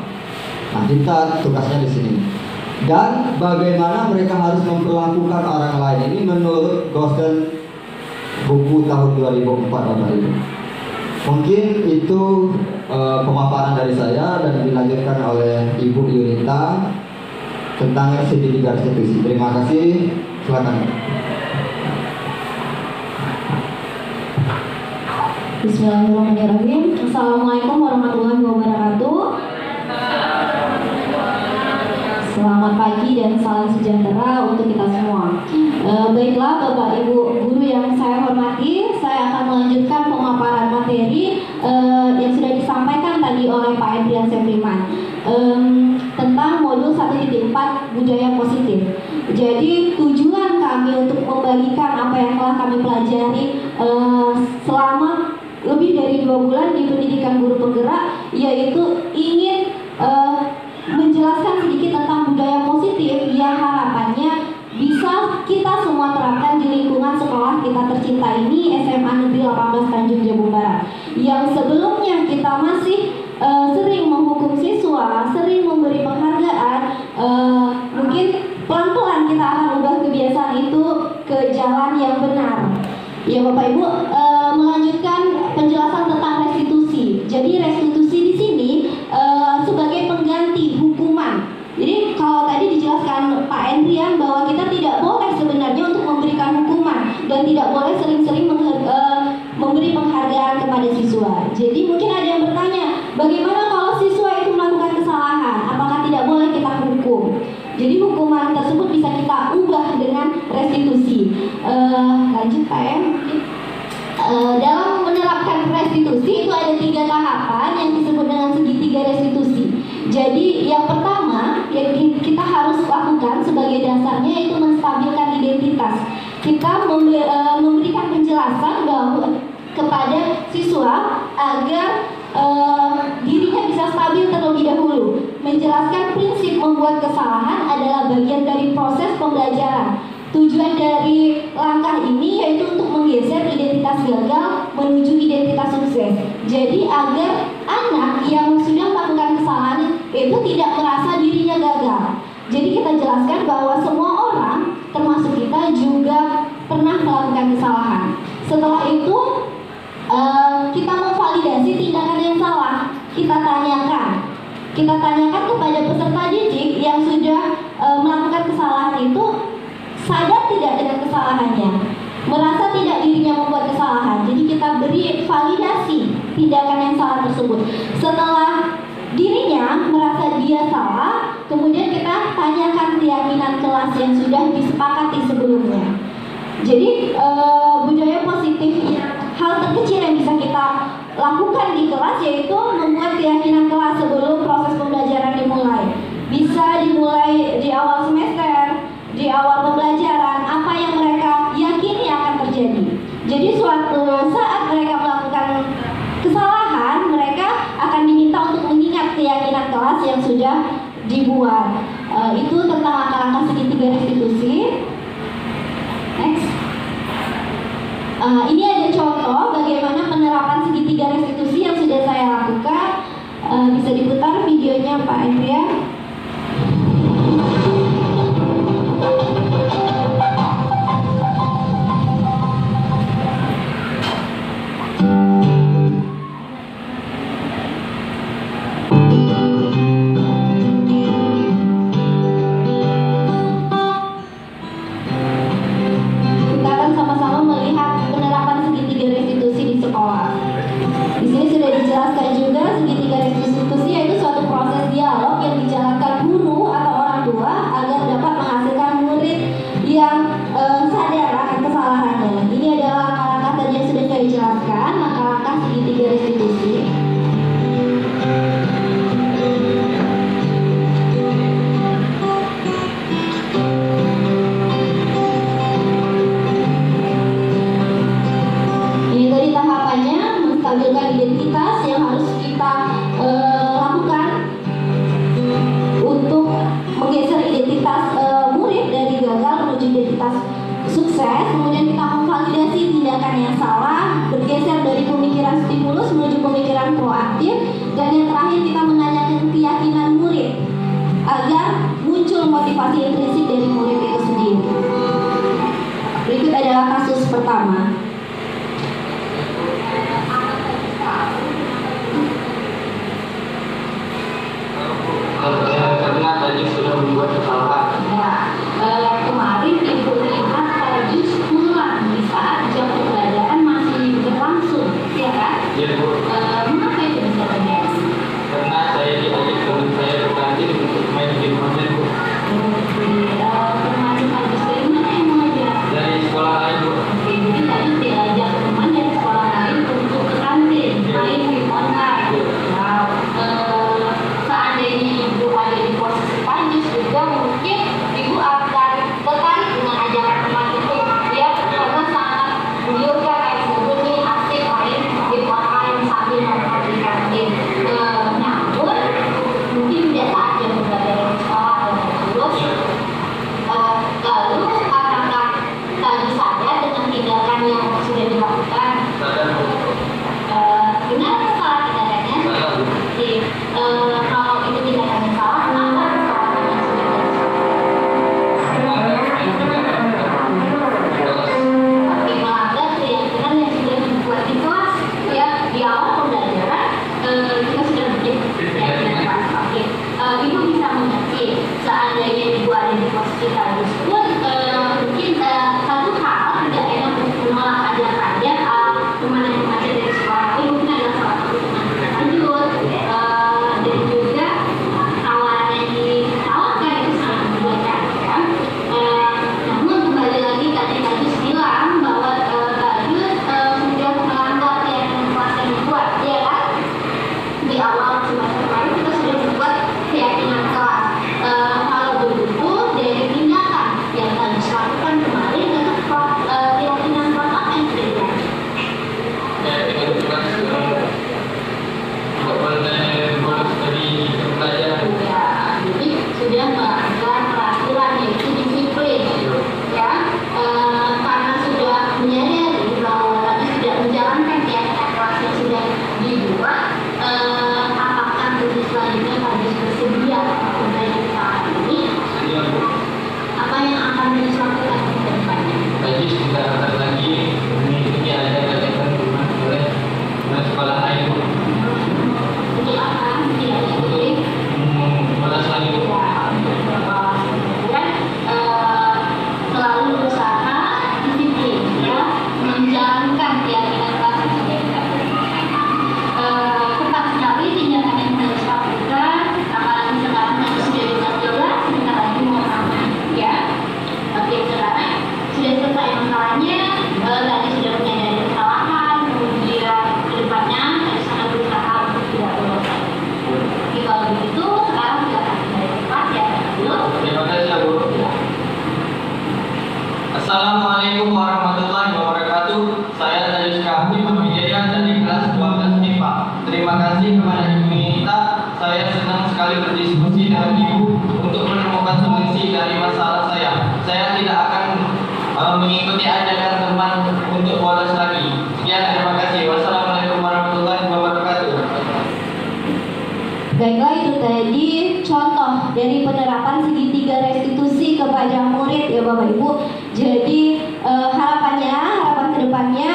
Nah, kita tugasnya di sini. Dan bagaimana mereka harus memperlakukan orang lain ini menurut Gosen buku tahun 2004 Bapak Ibu. Mungkin itu pemaparan dari saya dan dilanjutkan oleh Ibu Yunita tentang segitiga restitusi. Terima kasih. Silakan. Bismillahirrahmanirrahim. Assalamualaikum warahmatullahi wabarakatuh. Selamat pagi dan salam sejahtera untuk kita semua. Baiklah Bapak Ibu guru yang saya hormati, saya akan melanjutkan pemaparan materi yang sudah disampaikan tadi oleh Pak Endrian Sepriman tentang modul 1.4 budaya positif. Jadi tujuan kami untuk membagikan apa yang telah kami pelajari selama lebih dari 2 bulan di pendidikan guru penggerak, yaitu ingin menjelaskan sedikit tentang budaya positif yang harapannya bisa kita semua terapkan di lingkungan sekolah kita tercinta ini, SMA Negeri 18 Tanjung Jabung Barat, yang sebelumnya kita masih sering menghukum siswa, sering memberi penghargaan. Mungkin pelan-pelan kita akan ubah kebiasaan itu ke jalan yang benar. Ya Bapak Ibu, melanjutkan penjelasan tentang restitusi. Jadi restitusi di sini sebagai pengganti hukuman. Jadi kalau tadi dijelaskan Pak Endrian bahwa kita tidak boleh sebenarnya untuk memberikan hukuman dan tidak boleh sering-sering memberi penghargaan kepada siswa. Jadi mungkin ada yang bertanya, bagaimana kalau siswa itu melakukan kesalahan? Apakah tidak boleh kita hukum? Jadi hukuman tersebut bisa kita ubah dengan restitusi. Lanjut Pak ya. Dalam menerapkan restitusi itu ada 3 tahapan yang disebut dengan segitiga restitusi. Jadi yang pertama yang kita harus lakukan sebagai dasarnya itu menstabilkan identitas. Kita memberikan penjelasan bahwa kepada siswa agar dirinya bisa stabil terlebih dahulu. Menjelaskan prinsip membuat kesalahan adalah bagian dari proses pembelajaran. Tujuan dari langkah ini yaitu untuk menggeser identitas gagal menuju identitas sukses. Jadi agar anak yang sudah melakukan kesalahan itu tidak merasa dirinya gagal. Jadi kita jelaskan bahwa semua orang termasuk kita juga pernah melakukan kesalahan. Setelah itu kita memvalidasi tindakan yang salah. Kita tanyakan kepada peserta didik yang sudah melakukan kesalahan itu, sadar tidak dengan kesalahannya, merasa tidak dirinya membuat kesalahan. Jadi kita beri validasi tindakan yang salah tersebut. Setelah dirinya merasa dia salah, kemudian kita tanyakan keyakinan kelas yang sudah disepakati sebelumnya. Jadi budaya positif yang hal terkecil yang bisa kita lakukan di kelas yaitu membuat keyakinan kelas sebelum proses pembelajaran dimulai. Bisa dimulai di awal semester, di awal pembelajaran, apa yang mereka yakini akan terjadi. Jadi suatu saat mereka melakukan kesalahan, mereka akan diminta untuk mengingat keyakinan kelas yang sudah dibuat. Itu tentang langkah-langkah segitiga restitusi. Next. Ini ada contoh bagaimana penerapan segitiga restitusi yang sudah saya lakukan. Bisa diputar videonya Pak Andrea. kasih kepada Ibu Nita. Saya senang sekali berdiskusi dengan Ibu untuk menemukan solusi dari masalah saya. Saya tidak akan mengikuti ajakan teman untuk bolos lagi. Sekian, terima kasih. Wassalamualaikum warahmatullahi wabarakatuh. Baiklah, itu tadi contoh dari penerapan segitiga restitusi kepada murid ya Bapak Ibu. Jadi harapan kedepannya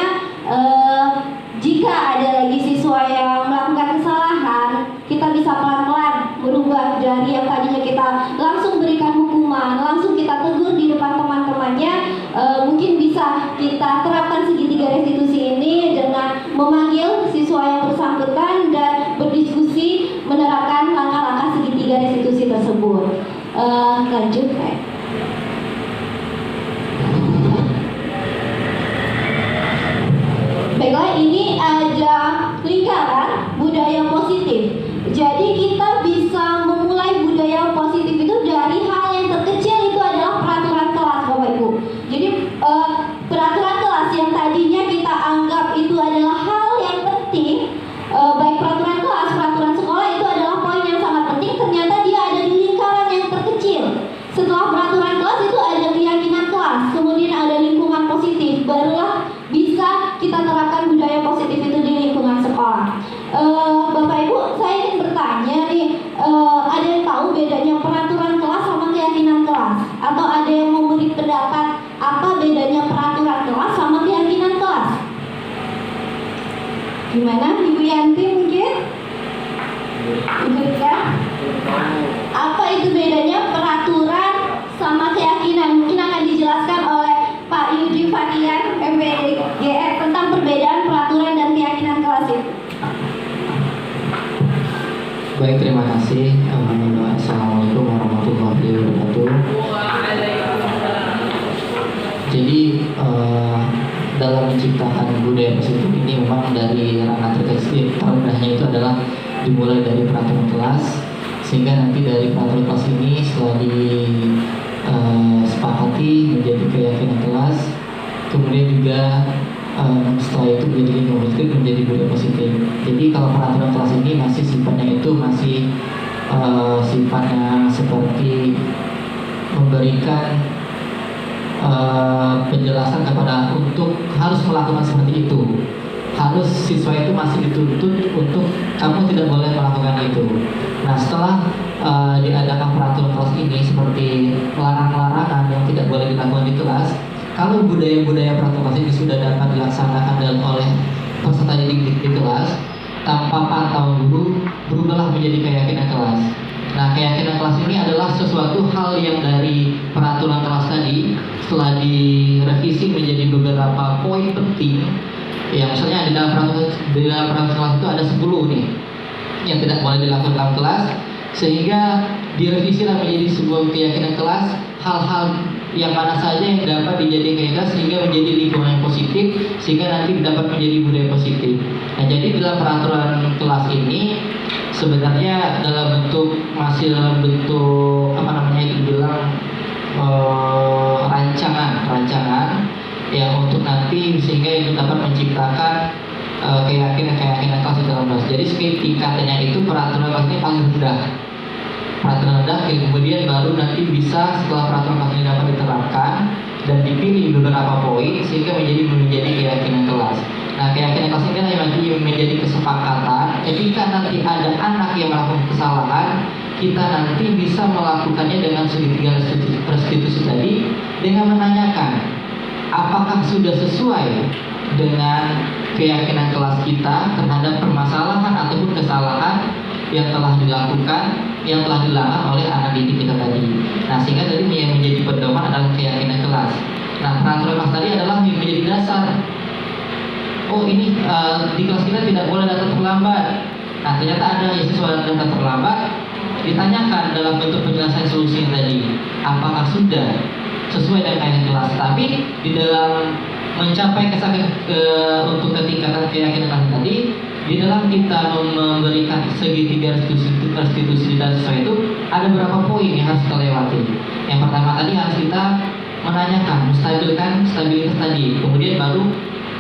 jika ada lagi siswa yang melakukan kesalahan, kita bisa pelan-pelan berubah dari yang tadinya kita langsung berikan hukuman, langsung kita tegur di depan teman-temannya. Mungkin bisa kita terapkan segitiga restitusi ini dengan memanggil siswa yang bersangkutan dan berdiskusi menerapkan langkah-langkah segitiga restitusi tersebut. Lanjut. Baiklah, ini ada lingkaran budaya positif. Jadi kita bisa memulai budaya positif itu dari hal yang terkecil, itu adalah peraturan kelas Bapak Ibu. Jadi peraturan kelas yang tadinya kita anggap itu adalah hal yang penting, baik peraturan kelas, peraturan sekolah itu adalah poin yang sangat penting, ternyata dia ada di lingkaran yang terkecil. Setelah peraturan kelas itu ada keyakinan kelas, kemudian ada lingkungan positif, barulah bisa kita terapkan budaya positif itu di lingkungan sekolah. Bapak Ibu, saya ingin bertanya nih, ada yang tahu bedanya peraturan kelas sama keyakinan kelas? Atau ada yang mau beri pendapat apa bedanya peraturan kelas sama keyakinan kelas? Gimana, Ibu Yanti mungkin? Ibu Rika? Apa itu bedanya peraturan sama keyakinan? Mungkin akan dijelaskan oleh Pak Yudi Fadian, MPDGR, tentang perbedaan peraturan dan keyakinan kelas itu. Baik, terima kasih. Assalamualaikum warahmatullahi wabarakatuh. Jadi dalam menciptakan budaya positif ini memang dari ranah terkecil, terendahnya itu adalah dimulai dari peraturan kelas, sehingga nanti dari peraturan kelas ini setelah disepakati menjadi keyakinan kelas, kemudian juga setelah itu menjadi lingkungan positif, menjadi budaya positif. Jadi kalau peraturan kelas ini masih sifatnya itu masih sifatnya seperti memberikan penjelasan kepada untuk harus melakukan seperti itu. Harus siswa itu masih dituntut untuk kamu tidak boleh melakukan itu. Nah, setelah diadakan peraturan kelas ini seperti larangan-larangan yang tidak boleh dilakukan di kelas, kalau budaya-budaya peraturan kelas ini sudah dapat dilaksanakan oleh peserta didik di kelas tanpa pantauan guru, berubahlah menjadi keyakinan kelas. Nah, keyakinan kelas ini adalah sesuatu hal yang dari peraturan kelas tadi setelah direvisi menjadi beberapa poin penting. Ya, misalnya di dalam peraturan kelas itu ada 10 nih yang tidak boleh dilakukan dalam kelas, sehingga direvisilah menjadi sebuah keyakinan kelas, hal-hal yang mana saja yang dapat dijadikan keyakinan kelas sehingga menjadi lingkungan yang positif, sehingga nanti dapat menjadi budaya positif. Nah, jadi dalam peraturan kelas ini sebenarnya masih dalam bentuk dibilang rancangan yang untuk nanti sehingga itu dapat menciptakan keyakinan kelas di dalam kelas. Jadi tingkatannya itu peraturan kelas ini paling rendah. Peraturan rendah, kemudian baru nanti bisa setelah peraturan kelas ini dapat diterapkan dan dipilih beberapa poin sehingga menjadi keyakinan kelas. Nah, keyakinan kelas ini yang nanti menjadi kesepakatan ketika nanti ada anak yang melakukan kesalahan, kita nanti bisa melakukannya dengan segitiga restitusi tadi dengan menanyakan apakah sudah sesuai dengan keyakinan kelas kita terhadap permasalahan ataupun kesalahan yang telah dilakukan, yang telah dilakukan oleh anak didik kita tadi. Nah, sehingga tadi yang menjadi pedoman adalah keyakinan kelas. Nah, peraturan kelas tadi adalah yang menjadi dasar. Oh, ini di kelas kita tidak boleh datang terlambat. Nah, ternyata ada siswa yang datang terlambat, ditanyakan dalam bentuk penjelasan solusi tadi, apakah sudah sesuai dengan keyakinan kelas. Tapi di dalam mencapai untuk ketingkatan keyakinan kelas tadi, di dalam kita memberikan segitiga restitusi dan siswa itu ada beberapa poin yang harus kita lewati. Yang pertama tadi harus kita menanyakan, menstabilkan stabilitas tadi, kemudian baru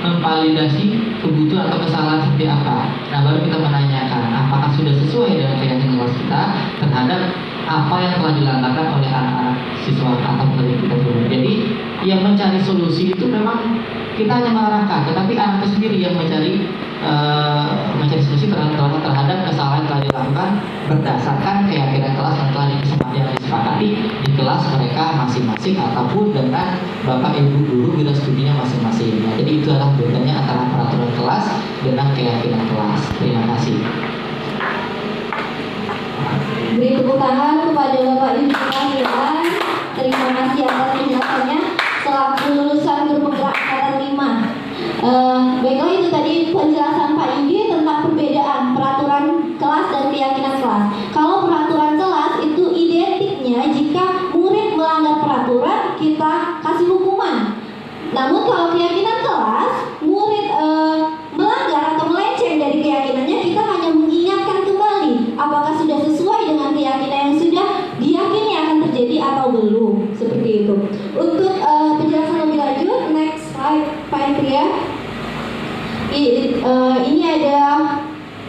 memvalidasi kebutuhan atau kesalahan seperti apa. Nah, baru kita menanyakan apakah sudah sesuai dengan keyakinan kelas kita terhadap apa yang telah dilakukan oleh anak-anak siswa atau peserta kita dulu. Jadi yang mencari solusi itu memang kita hanya mengarahkan, tetapi anak itu sendiri yang mencari solusi terhadap kesalahan yang telah dilakukan berdasarkan keyakinan kelas yang telah disepakati di kelas mereka masing-masing ataupun dengan bapak ibu guru bidang studinya masing-masing. Nah, jadi itu adalah bedanya antara peraturan kelas dengan keyakinan kelas. Terima kasih. Beri tepuk tangan kepada Bapak Ibu sekalian. Terima kasih atas penjelasannya selaku lulusan grup penggerak angkatan 5. Baiklah, itu tadi penjelasan Pak Indi tentang perbedaan peraturan kelas dan keyakinan kelas. Kalau peraturan kelas itu identiknya jika murid melanggar peraturan kita kasih hukuman. Namun kalau keyakinan kelas, murid melanggar atau melenceng dari keyakinannya, kita hanya mengingatkan kembali apakah sudah sesuai dengan keyakinan yang sudah diyakini akan terjadi atau belum. Seperti itu. Untuk penjelasan lebih lanjut, next slide Pak Endria. Ini ada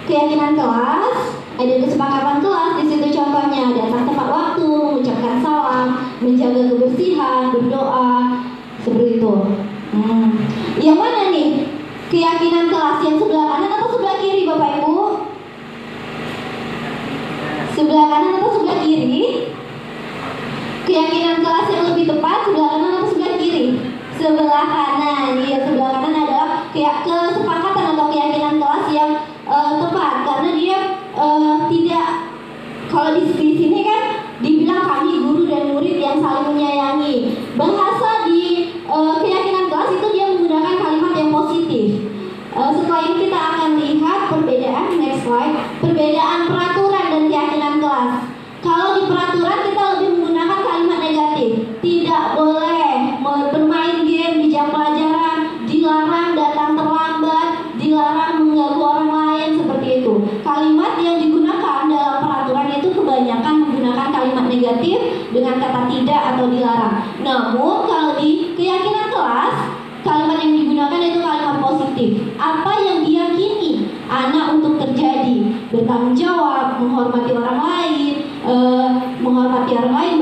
keyakinan kelas, ada kesepakatan kelas. Di situ contohnya datang tepat waktu, mengucapkan salam, menjaga kebersihan, berdoa, seperti itu. Yang mana nih? Keyakinan kelas yang sebelah kanan atau sebelah kiri, Bapak Ibu? Sebelah kanan atau sebelah kiri? Keyakinan kelas yang lebih tepat sebelah kanan atau sebelah kiri? Sebelah kanan. Iya, sebelah kanan adalah kesepakatan atau keyakinan kelas yang tepat, karena dia tidak, kalau di sini kan dibilang kami guru dan murid yang saling menyayangi. Bahasa di keyakinan kelas itu dia menggunakan kalimat yang positif. Setelah ini kita akan lihat perbedaan, next slide, perbedaan peraturan dan keyakinan kelas. Kalau di peraturan kita lebih menggunakan kalimat negatif. Tidak boleh bermain game di jam pelajaran, dilarang datang terlambat, dilarang mengganggu orang lain, seperti itu. Kalimat yang digunakan dalam peraturan itu kebanyakan menggunakan kalimat negatif dengan kata tidak atau dilarang. Namun kalau di keyakinan kelas, kalimat yang digunakan itu kalimat positif. Apa yang diyakini anak untuk terjadi, bertanggung jawab, menghormati orang lain,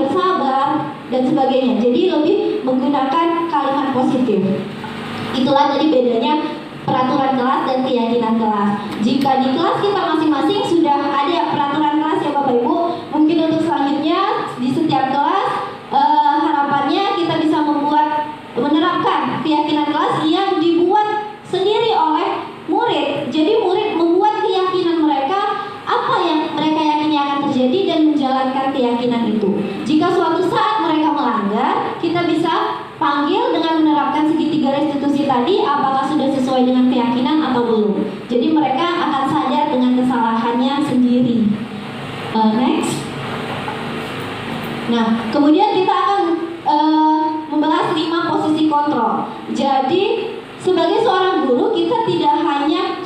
bersabar, dan sebagainya. Jadi lebih menggunakan kalimat positif. Itulah tadi bedanya peraturan kelas dan keyakinan kelas. Jika di kelas kita masing-masing sudah ada peraturan kelas ya Bapak Ibu, mungkin untuk selanjutnya di setiap kelas harapannya kita bisa menerapkan keyakinan kelas yang dibuat sendiri oleh murid. Jadi murid membuat keyakinan mereka, apa yang mereka yakini akan terjadi, dan menjalankan keyakinan itu. Jika suatu saat mereka melanggar, kita bisa panggil dengan menerapkan segitiga restitusi tadi, apakah sudah sesuai dengan keyakinan atau belum. Jadi mereka akan sadar dengan kesalahannya sendiri. Next. Nah, kemudian kita akan membahas 5 posisi kontrol. Jadi sebagai seorang guru, kita tidak hanya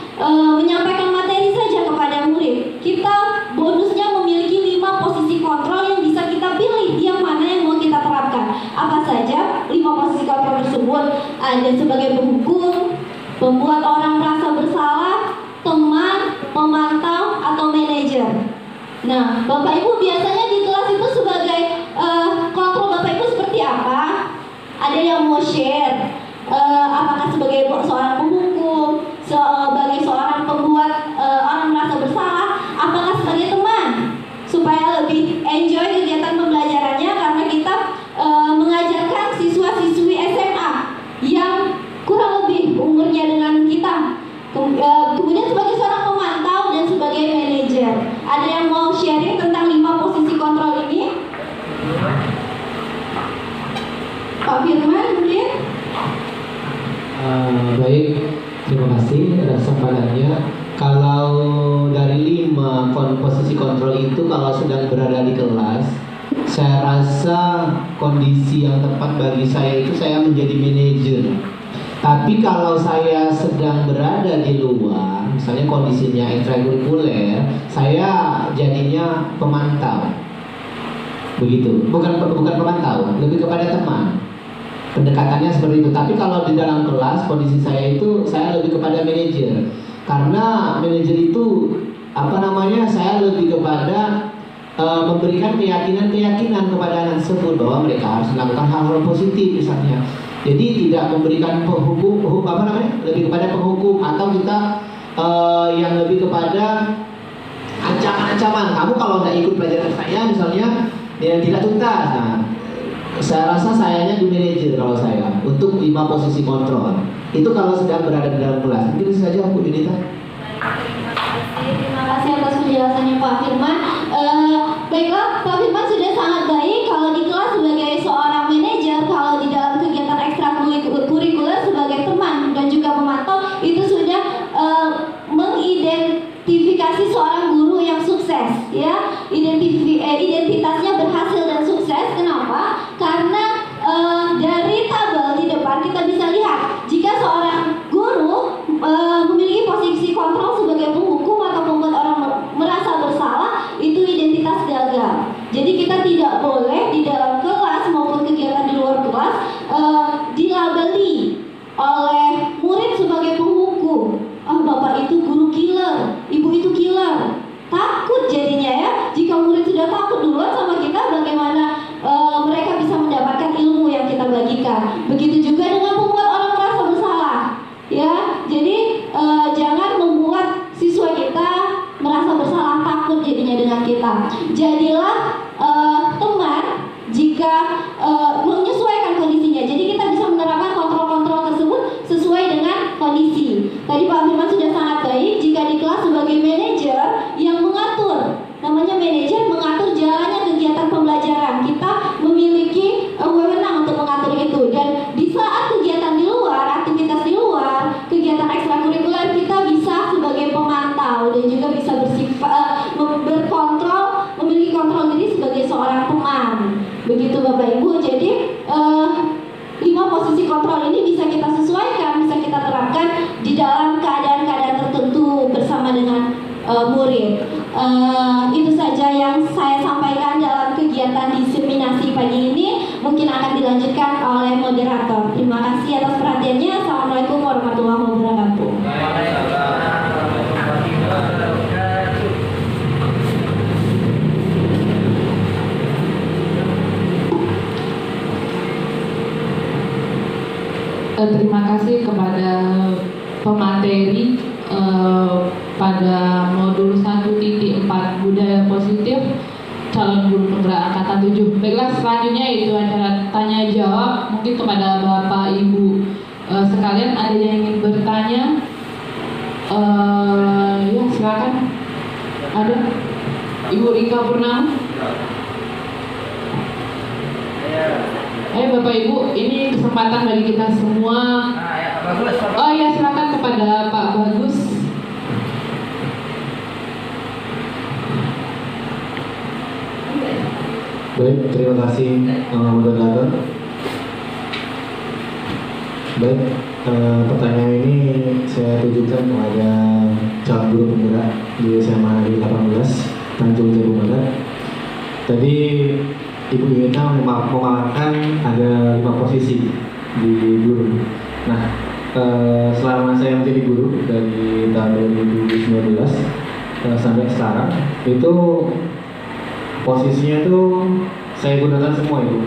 menyampaikan materi saja kepada murid. Kita bonusnya memiliki 5 posisi kontrol yang bisa kita pilih yang mana yang mau kita terapkan. Apa saja 5 posisi kontrol tersebut? Ada sebagai penghukum, pembuat orang merasa bersalah, teman, pemantau, atau manajer. Nah, Bapak Ibu biasanya di kelas itu sebagai kontrol Bapak Ibu seperti apa? Ada yang mau share? Apakah sebagai seorang penghukum, sebagai seorang pembuat orang merasa bersalah, apakah sebagai teman supaya lebih enjoy kegiatan pembelajarannya, karena kita mengajarkan siswa-siswi SMA yang kurang lebih umurnya dengan kita. Kemudian sebagai seorang pemantau dan sebagai manajer. Ada yang mau sharing tentang 5 posisi kontrol ini? Pak Firman mungkin? Baik, terima kasih atas kesempatannya. Kalau dari 5 posisi kontrol itu, kalau sedang berada di kelas, saya rasa kondisi yang tepat bagi saya itu saya menjadi manajer. Tapi kalau saya sedang berada di luar, misalnya kondisinya ekstrakurikuler, saya jadinya pemantau. Begitu, bukan pemantau, lebih kepada teman. pendekatannya seperti itu. Tapi kalau di dalam kelas kondisi saya itu saya lebih kepada manajer, karena manajer itu saya lebih kepada memberikan keyakinan kepada anak tersebut bahwa mereka harus melakukan hal-hal positif misalnya. Jadi tidak memberikan lebih kepada penghukum, atau kita yang lebih kepada ancaman-ancaman. Kamu kalau tidak ikut pelajaran saya misalnya yang tidak tuntas. Nah, saya rasa sayanya di manajer kalau saya untuk 5 posisi kontrol. Itu kalau sedang berada di dalam kelas. Mungkin itu saja Bu Yunita. Terima kasih atas penjelasannya Pak Firman. Baiklah, Pak Firman sudah sangat baik kalau di kelas sebagai seorang manajer, kalau di dalam kegiatan ekstrakurikuler sebagai teman dan juga pemantau, itu sudah mengidentifikasi seorang guru yang sukses, ya. Identitasnya berhasil dan sukses. Kenapa? Karena dari tabel di depan kita bisa lihat jika seorang guru memiliki posisi kontrol sebagai penghukum atau membuat orang merasa bersalah, itu identitas gagal. Jadi kita tidak boleh di dalam kelas maupun kegiatan di luar kelas dilabeli oleh murid sebagai penghukum. Bapak itu guru killer, ibu itu killer. Takut jadinya, ya. Jika murid sudah takut duluan sama kita, bagaimana mereka bisa mendapatkan ilmu yang kita bagikan. Begitu juga dengan membuat orang merasa bersalah, ya. Jadi jangan membuat siswa kita merasa bersalah, takut jadinya dengan kita. Jadilah teman jika menyesuaikan kondisinya. Jadi kita bisa menerapkan kontrol-kontrol tersebut sesuai dengan kondisi. Tadi Pak Firman sudah sangat baik jika di kelas sebagai manajer yang mengatur, namanya manajer mengatur jalannya kegiatan pembelajaran. Kita memiliki wewenang untuk mengatur itu, dan di saat kegiatan di luar, aktivitas di luar, kegiatan ekstrakurikuler, kita bisa sebagai pemantau dan juga bisa berkontrol, memiliki kontrol diri sebagai seorang teman. Begitu Bapak Ibu. Jadi 5 posisi kontrol ini bisa kita sesuaikan, bisa kita terapkan di dalam keadaan-keadaan tertentu bersama dengan murid. Itu saja yang saya sampaikan dalam kegiatan diseminasi pagi ini. Mungkin akan dilanjutkan oleh moderator. Terima kasih atas perhatiannya. Assalamualaikum warahmatullahi wabarakatuh. Terima kasih kepada pemateri pada modul 1.4 budaya positif calon guru penggerak angkatan 7. Baiklah, selanjutnya itu acara tanya jawab. Mungkin kepada Bapak Ibu sekalian ada yang ingin bertanya, ya silakan. Ada Ibu Rika Purnama. Ayo Bapak Ibu, ini kesempatan bagi kita semua. Oh ya, silakan kepada Pak Bagus. Baik, terima kasih moderator. Baik, pertanyaan ini saya tujukan kepada calon guru penggerak di SMA Negeri 18 Tanjung Jabung Barat. Tadi Ibu Yunita memaparkan ada 5 posisi di guru. Nah, selama saya menjadi guru dari tahun 2019 sampai sekarang, itu posisinya tuh saya gunakan semua itu.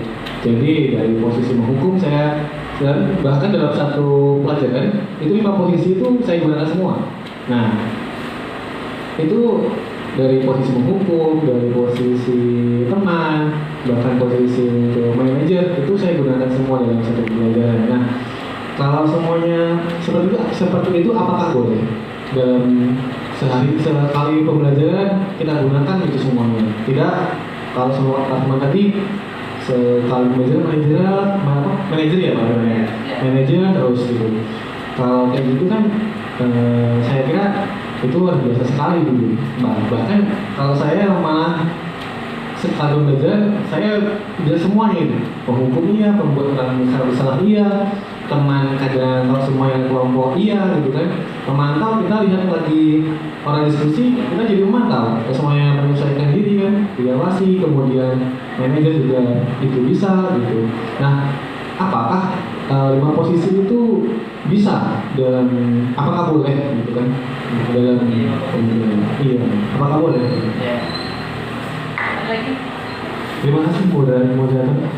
Jadi dari posisi menghukum saya, dan bahkan dalam satu pelajaran itu 5 posisi itu saya gunakan semua. Nah, itu dari posisi menghukum, dari posisi teman, bahkan posisi untuk manajer, itu saya gunakan semua dalam satu pelajaran. Nah, kalau semuanya seperti itu apakah boleh dalam sekali pembelajaran kita gunakan itu semuanya? Tidak. Kalau semua teman tadi sekali pembelajaran manajer ya Pak, manajer terus gitu. Kalau kayak gitu kan saya kira itu luar biasa sekali dulu. Bahkan kalau saya malah sekali belajar saya udah semuanya itu, penghukum iya, pembuat orang bersalah iya, teman kadang kalau semua yang kelompok iya gitu kan. Pemantau kita lihat lagi orang diskusi, kita jadi memantau semuanya menyesuaikan diri kan, diawasi, kemudian manajer juga itu bisa gitu. Nah, apakah 5 posisi itu bisa dalam, apakah boleh gitu kan dalam pemilihan? Iya, apakah boleh? Terima kasih moderator.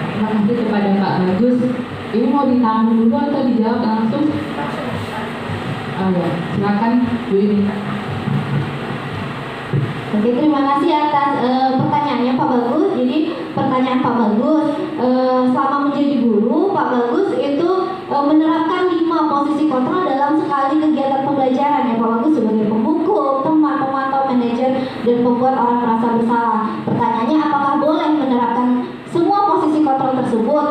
Terima kasih kepada Pak Bagus. Ini mau ditanggung dulu atau dijawab langsung? Oh ya, silakan Bu Ini. Oke, terima kasih atas pertanyaannya Pak Bagus. Jadi pertanyaan Pak Bagus, selama menjadi guru, Pak Bagus itu menerapkan 5 posisi kontrol dalam sekali kegiatan pembelajaran ya Pak Bagus, sebagai pembuku, teman, pemantau, manajer, dan pembuat orang merasa bersalah. Pertanyaannya, apakah boleh menerapkan semua posisi kontrol tersebut?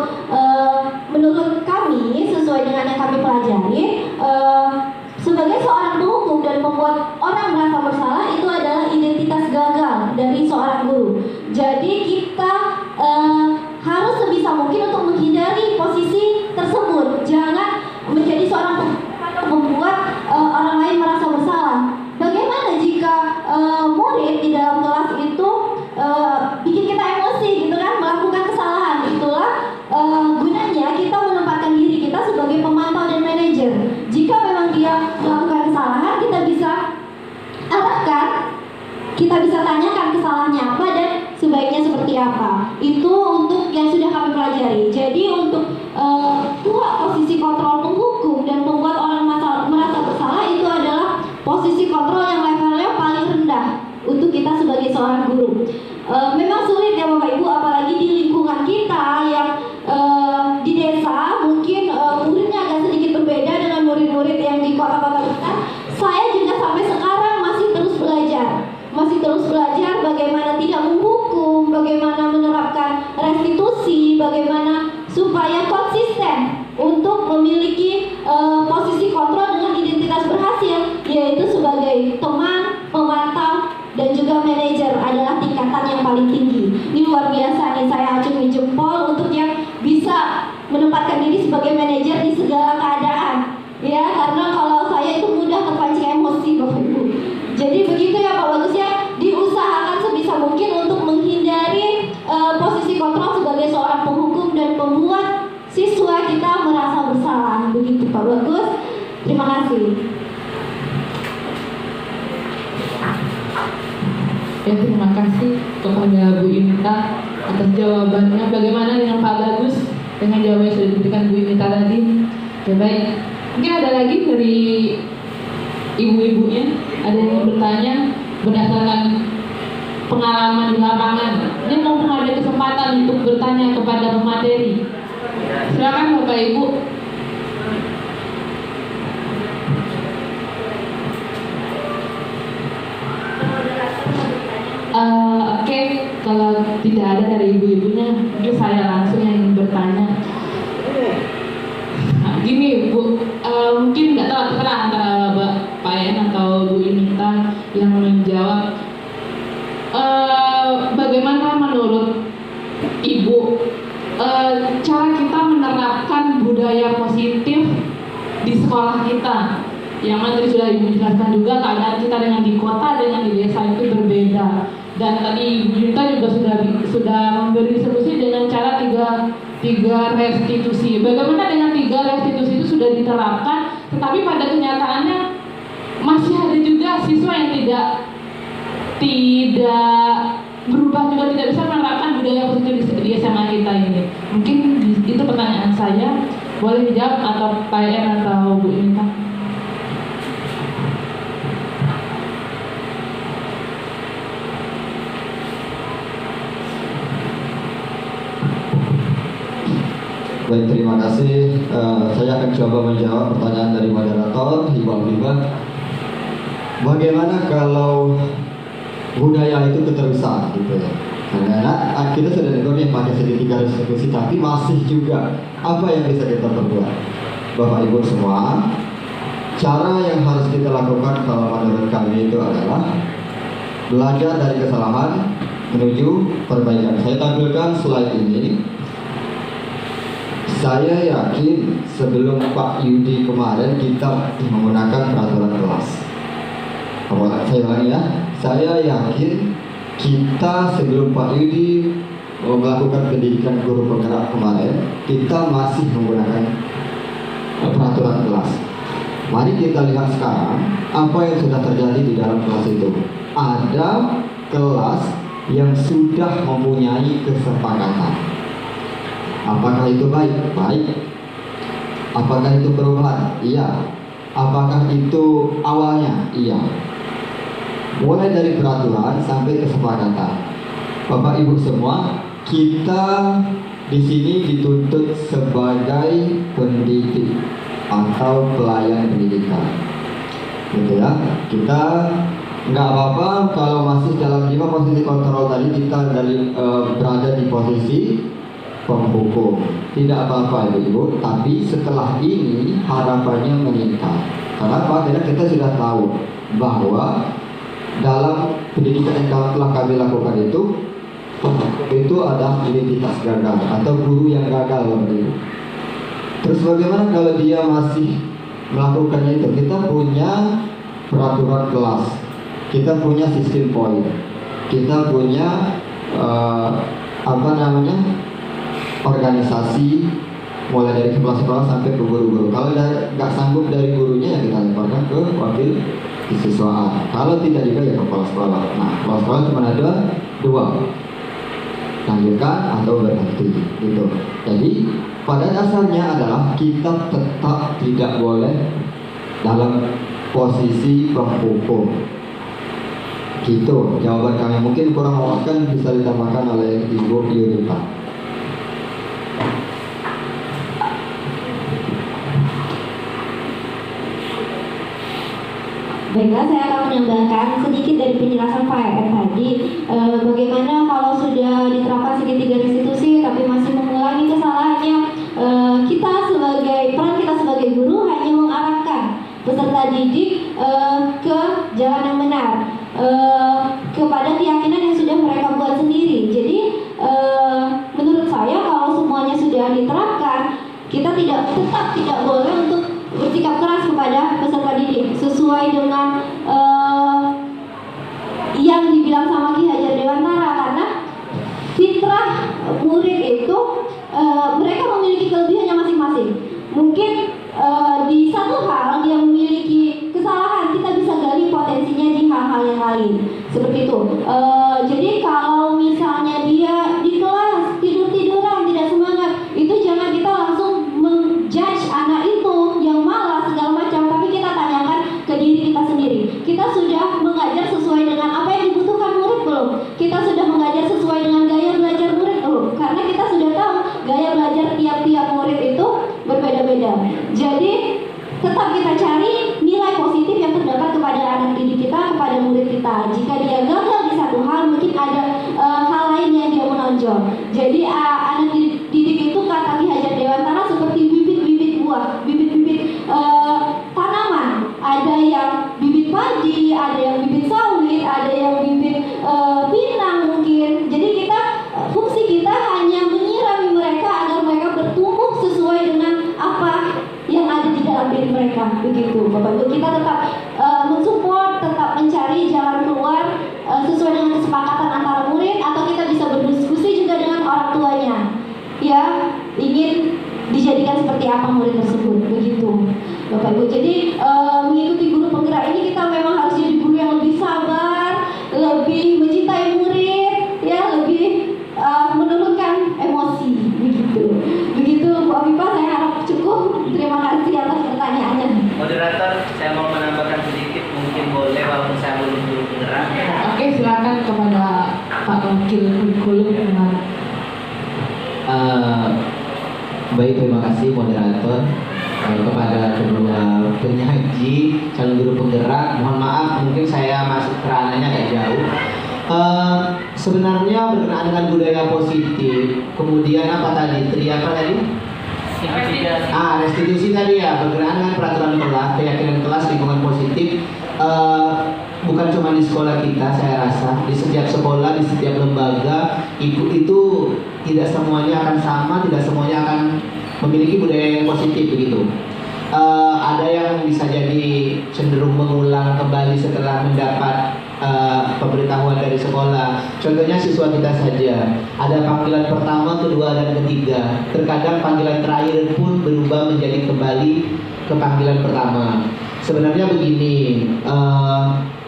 Menurut kami, sesuai dengan yang kami pelajari, sebagai seorang penghukum dan membuat orang merasa bersalah itu adalah identitas gagal dari seorang guru. Jadi kita harus sebisa mungkin untuk menghindari posisi tersebut. Jangan menjadi seorang membuat orang lain merasa bersalah. Bagaimana jika murid di dalam kelas itu bikin kita emosi gitu kan, melakukan kesalahan? Itulah gunanya kita menempatkan diri kita sebagai pemantau dan manajer. Jika memang dia melakukan kesalahan, kita bisa arahkan, kita bisa tanyakan kesalahannya apa dan sebaiknya seperti apa. Itu untuk yang sudah kami pelajari. Jadi untuk posisi kontrol penghukum dan membuat orang merasa bersalah itu adalah posisi kontrol yang levelnya paling rendah untuk kita sebagai seorang guru. Memang sulit ya Bapak Ibu, apalagi di lingkungan kita yang di desa, mungkin muridnya agak sedikit berbeda dengan murid-murid yang di kota-kota besar. Saya juga sampai sekarang masih terus belajar bagaimana tidak menghukum, bagaimana menerapkan restitusi, bagaimana supaya konsisten untuk memiliki posisi kontrol dengan identitas berhasil, yaitu sebagai teman, pemantau, dan juga manajer adalah tingkatan yang paling tinggi. Ini luar biasa nih, saya acungi jempol untuk yang bisa menempatkan diri sebagai manajer di segala keadaan. Ya, karena kalau saya itu mudah terpancing emosi Bapak Ibu. Jadi begitu ya Pak Bagus ya, diusahakan sebisa mungkin untuk menghindari posisi kontrol sebagai seorang penghukum dan membuat siswa kita merasa bersalah. Begitu Pak Bagus. Terima kasih. Ya, terima kasih kepada Bu Inita atas jawabannya. Bagaimana dengan Pak Bagus dengan jawaban yang sudah diberikan Bu Inita tadi? Ya, baik. Mungkin ada lagi dari ibu-ibunya, ada yang bertanya berdasarkan pengalaman di lapangan. Ini mumpung ada kesempatan untuk bertanya kepada pemateri. Silakan Bapak Ibu. Oke, kalau tidak ada dari ibu-ibunya, mungkin saya langsung yang ingin bertanya. Nah, gini Bu, mungkin nggak tahu terserah antara Pak En atau Bu Inita yang menjawab. Bagaimana menurut Ibu cara kita menerapkan budaya positif di sekolah kita? Yang tadi sudah Ibu jelaskan juga, keadaan kita dengan di kota dengan di desa itu berbeda. Dan tadi Ibu Yunita juga sudah memberi solusi dengan cara tiga restitusi. Bagaimana dengan 3 restitusi itu sudah diterapkan, tetapi pada kenyataannya masih ada juga siswa yang tidak berubah, juga tidak bisa menerapkan budaya positif di SMA kita ini. Mungkin itu pertanyaan saya. Boleh dijawab atau Pak En atau Bu Yunita? Baik, terima kasih. Saya akan coba menjawab pertanyaan dari moderator, Ibu Afifah. Bagaimana kalau budaya itu keterusan, gitu ya? Karena kita sudah dengar nih pakai sedikit restitusi, tapi masih juga apa yang bisa kita perbuat? Bapak Ibu semua, cara yang harus kita lakukan kalau menurut kami itu adalah belajar dari kesalahan menuju perbaikan. Saya tampilkan slide ini. Saya yakin sebelum Pak Yudi kemarin kita menggunakan peraturan kelas. Saya ulangi ya, saya yakin kita sebelum Pak Yudi melakukan pendidikan guru penggerak kemarin, kita masih menggunakan peraturan kelas. Mari kita lihat sekarang apa yang sudah terjadi di dalam kelas itu. Ada kelas yang sudah mempunyai kesepakatan. Apakah itu baik? Baik. Apakah itu perubahan? Iya. Apakah itu awalnya? Iya. Mulai dari peraturan sampai kesepakatan. Bapak Ibu semua, kita di sini dituntut sebagai pendidik atau pelayan pendidikan. Gitu ya. Kita nggak apa-apa kalau masih dalam 5 posisi kontrol tadi, kita berada di posisi penghukum. Tidak apa-apa Ibu, tapi setelah ini harapannya meningkat. Kenapa? Karena kita sudah tahu bahwa dalam pendidikan yang telah kami lakukan itu ada identitas gagal atau guru yang gagal begitu. Terus bagaimana kalau dia masih melakukannya itu? Kita punya peraturan kelas, kita punya sistem poin, kita punya organisasi mulai dari kepala sekolah sampai ke guru-guru. Kalau nggak sanggup dari gurunya ya kita lemparkan ke wakil kesiswaan. Kalau tidak juga ya kepala sekolah. Nah, kepala sekolah cuma ada 2, lanjutkan atau berhenti gitu. Jadi pada dasarnya adalah kita tetap tidak boleh dalam posisi penghukum. Gitu jawaban kami. Mungkin kurang memuaskan, bisa ditambahkan oleh Ibu Yunita. Baiklah, saya akan menambahkan sedikit dari penjelasan Pak ER tadi. Bagaimana kalau sudah diterapkan segitiga restitusi tapi masih mengulangi kesalahannya, peran kita sebagai guru hanya mengarahkan peserta didik ke jalan yang benar, kepada keyakinan yang sudah mereka buat sendiri. Jadi menurut saya kalau semuanya sudah diterapkan, kita tetap tidak boleh untuk bersikap keras kepada peserta didik sesuai dengan yang dibilang sama Ki Hajar Dewantara, karena fitrah murid itu mereka memiliki kelebihannya masing-masing. Mungkin di satu hal dia memiliki kesalahan, kita bisa gali potensinya di hal-hal yang lain seperti itu. Jadi kalau misalnya dia di kelas tidur-tiduran, tidak semangat, itu jangan kita langsung menjudge anak itu yang malas segala macam, tapi kita tanyakan ke diri kita sendiri. Kita sudah mengajar sesuai dengan apa yang dibutuhkan murid belum? Kita sudah mengajar sesuai dengan gaya belajar murid belum? Karena kita sudah tahu gaya belajar tiap-tiap murid itu berbeda-beda. Jadi tetap kita cari nilai positif yang terdapat kepada anak didik kita, kepada murid kita. Jika dia gagal di satu hal, mungkin ada hal lain yang dia menonjol. Jadi anak didik itu kata Ki Hajar Dewantara seperti bibit-bibit buah, bibit-bibit tanaman. Ada yang bibit padi, ada yang bibit sawit, ada yang bibit pinang mungkin. Jadi fungsi kita hanya menyirami mereka agar mereka bertumbuh sesuai dengan apa yang ada di dalam diri mereka. Begitu Bapak Ibu, kita tetap mensupport, tetap mencari jalan keluar sesuai dengan kesepakatan antara murid, atau kita bisa berdiskusi juga dengan orang tuanya ya, ingin dijadikan seperti apa murid tersebut. Begitu Bapak Ibu. Jadi mengikuti guru penggerak ini kita memang harus jadi guru yang lebih sabar, lebih mencintai murid ya, lebih menurunkan emosi. Begitu Bu Afifah, saya harap cukup. Terima kasih atas pertanyaannya. Moderator, saya mau menambahkan sedikit, mungkin boleh walaupun saya belum guru penggerak. Oke, silakan kepada Pak Wakil Kurikulum. Baik, terima kasih moderator. Kepada kedua penyaji, calon guru penggerak, mohon maaf mungkin saya masuk ke ranahnya agak jauh. Sebenarnya berkenaan dengan budaya positif, kemudian apa tadi? Restitusi tadi ya, berkenaan dengan peraturan kelas, keyakinan kelas, lingkungan positif. Bukan cuma di sekolah kita, saya rasa di setiap sekolah, di setiap lembaga itu tidak semuanya akan sama, tidak semuanya akan memiliki budaya yang positif begitu. Ada yang bisa jadi cenderung mengulang kembali setelah mendapat pemberitahuan dari sekolah. Contohnya siswa kita saja, ada panggilan pertama, kedua, dan ketiga. Terkadang panggilan terakhir pun berubah menjadi kembali ke panggilan pertama. Sebenarnya begini,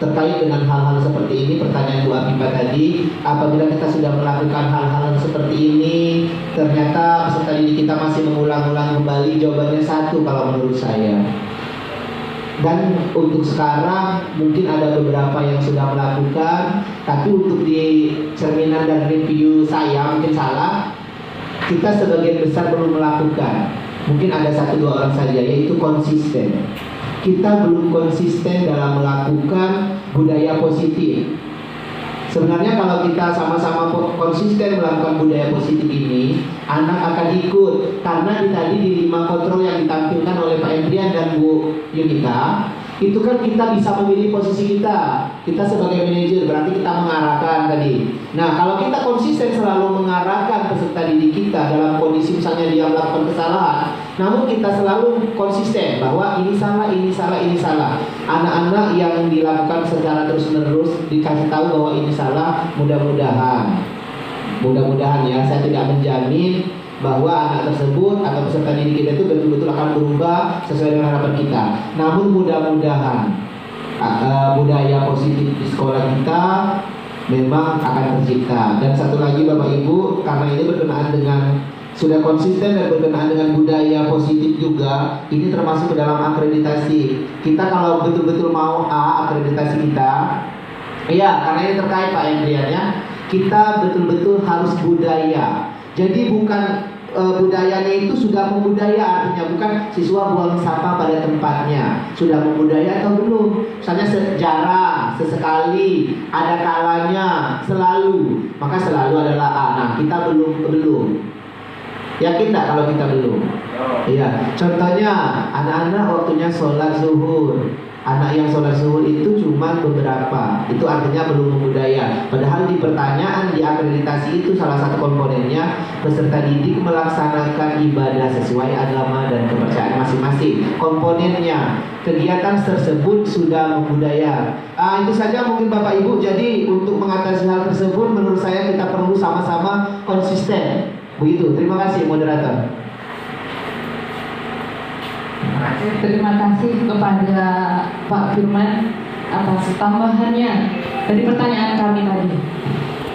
terkait dengan hal-hal seperti ini, pertanyaan Bu Afifa tadi, apabila kita sudah melakukan hal-hal seperti ini, ternyata peserta didik kita masih mengulang-ulang kembali, jawabannya satu kalau menurut saya. Dan untuk sekarang mungkin ada beberapa yang sudah melakukan, tapi untuk di cerminan dan review saya mungkin salah, kita sebagian besar belum melakukan. Mungkin ada 1-2 orang saja, yaitu konsisten. Kita belum konsisten dalam melakukan budaya positif. Sebenarnya kalau kita sama-sama konsisten melakukan budaya positif ini, anak akan ikut. Karena tadi di 5 kontrol yang ditampilkan oleh Pak Endrian dan Bu Yunita, itu kan kita bisa memilih posisi kita. Kita sebagai manajer berarti kita mengarahkan tadi. Nah, kalau kita konsisten selalu mengarahkan peserta didik kita dalam kondisi misalnya dia melakukan kesalahan, namun kita selalu konsisten bahwa ini salah, ini salah, ini salah. Anak-anak yang dilakukan secara terus-menerus dikasih tahu bahwa ini salah, mudah-mudahan ya, saya tidak menjamin bahwa anak tersebut atau peserta didik kita itu betul-betul akan berubah sesuai dengan harapan kita. Namun mudah-mudahan budaya positif di sekolah kita memang akan tercipta. Dan satu lagi Bapak Ibu, karena ini berkenaan dengan sudah konsisten dan berkenaan dengan budaya positif juga, ini termasuk ke dalam akreditasi. Kita kalau betul-betul mau A akreditasi kita, iya, karena ini terkait Pak Endrian ya, kita betul-betul harus budaya. Jadi bukan budayanya itu sudah membudaya, artinya bukan siswa buang sampah pada tempatnya, sudah membudaya atau belum. Misalnya sejarah, sesekali, ada kalanya, selalu, maka selalu adalah A. Nah, kita belum. Yakin enggak kalau kita belum? Iya. Contohnya anak-anak waktunya sholat zuhur. Anak yang sholat zuhur itu cuma beberapa. Itu artinya belum membudaya. Padahal di pertanyaan di akreditasi itu salah satu komponennya peserta didik melaksanakan ibadah sesuai agama dan kepercayaan masing-masing. Komponennya kegiatan tersebut sudah membudaya. Itu saja mungkin Bapak Ibu. Jadi untuk mengatasi hal tersebut menurut saya kita perlu sama-sama konsisten. Begitu. Terima kasih moderator. Terima kasih kepada Pak Firman atas tambahannya dari pertanyaan kami tadi.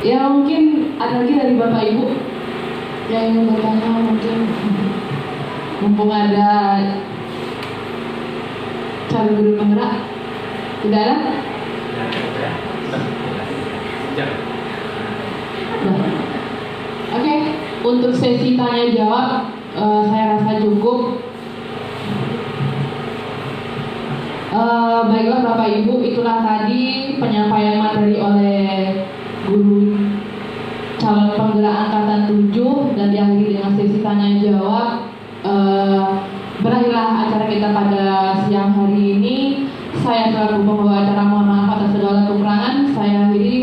Ya mungkin ada lagi dari Bapak Ibu yang ingin bertanya, mungkin mumpung ada calon guru penggerak. Tidak ada? Oke, untuk sesi tanya jawab saya rasa cukup. Baiklah Bapak Ibu, itulah tadi penyampaian materi oleh guru calon penggerak angkatan 7 dan diakhiri dengan sesi tanya jawab. Berakhirlah acara kita pada siang hari ini. Saya selaku pembawa acara mohon maaf atas segala kekurangan. Saya akhiri.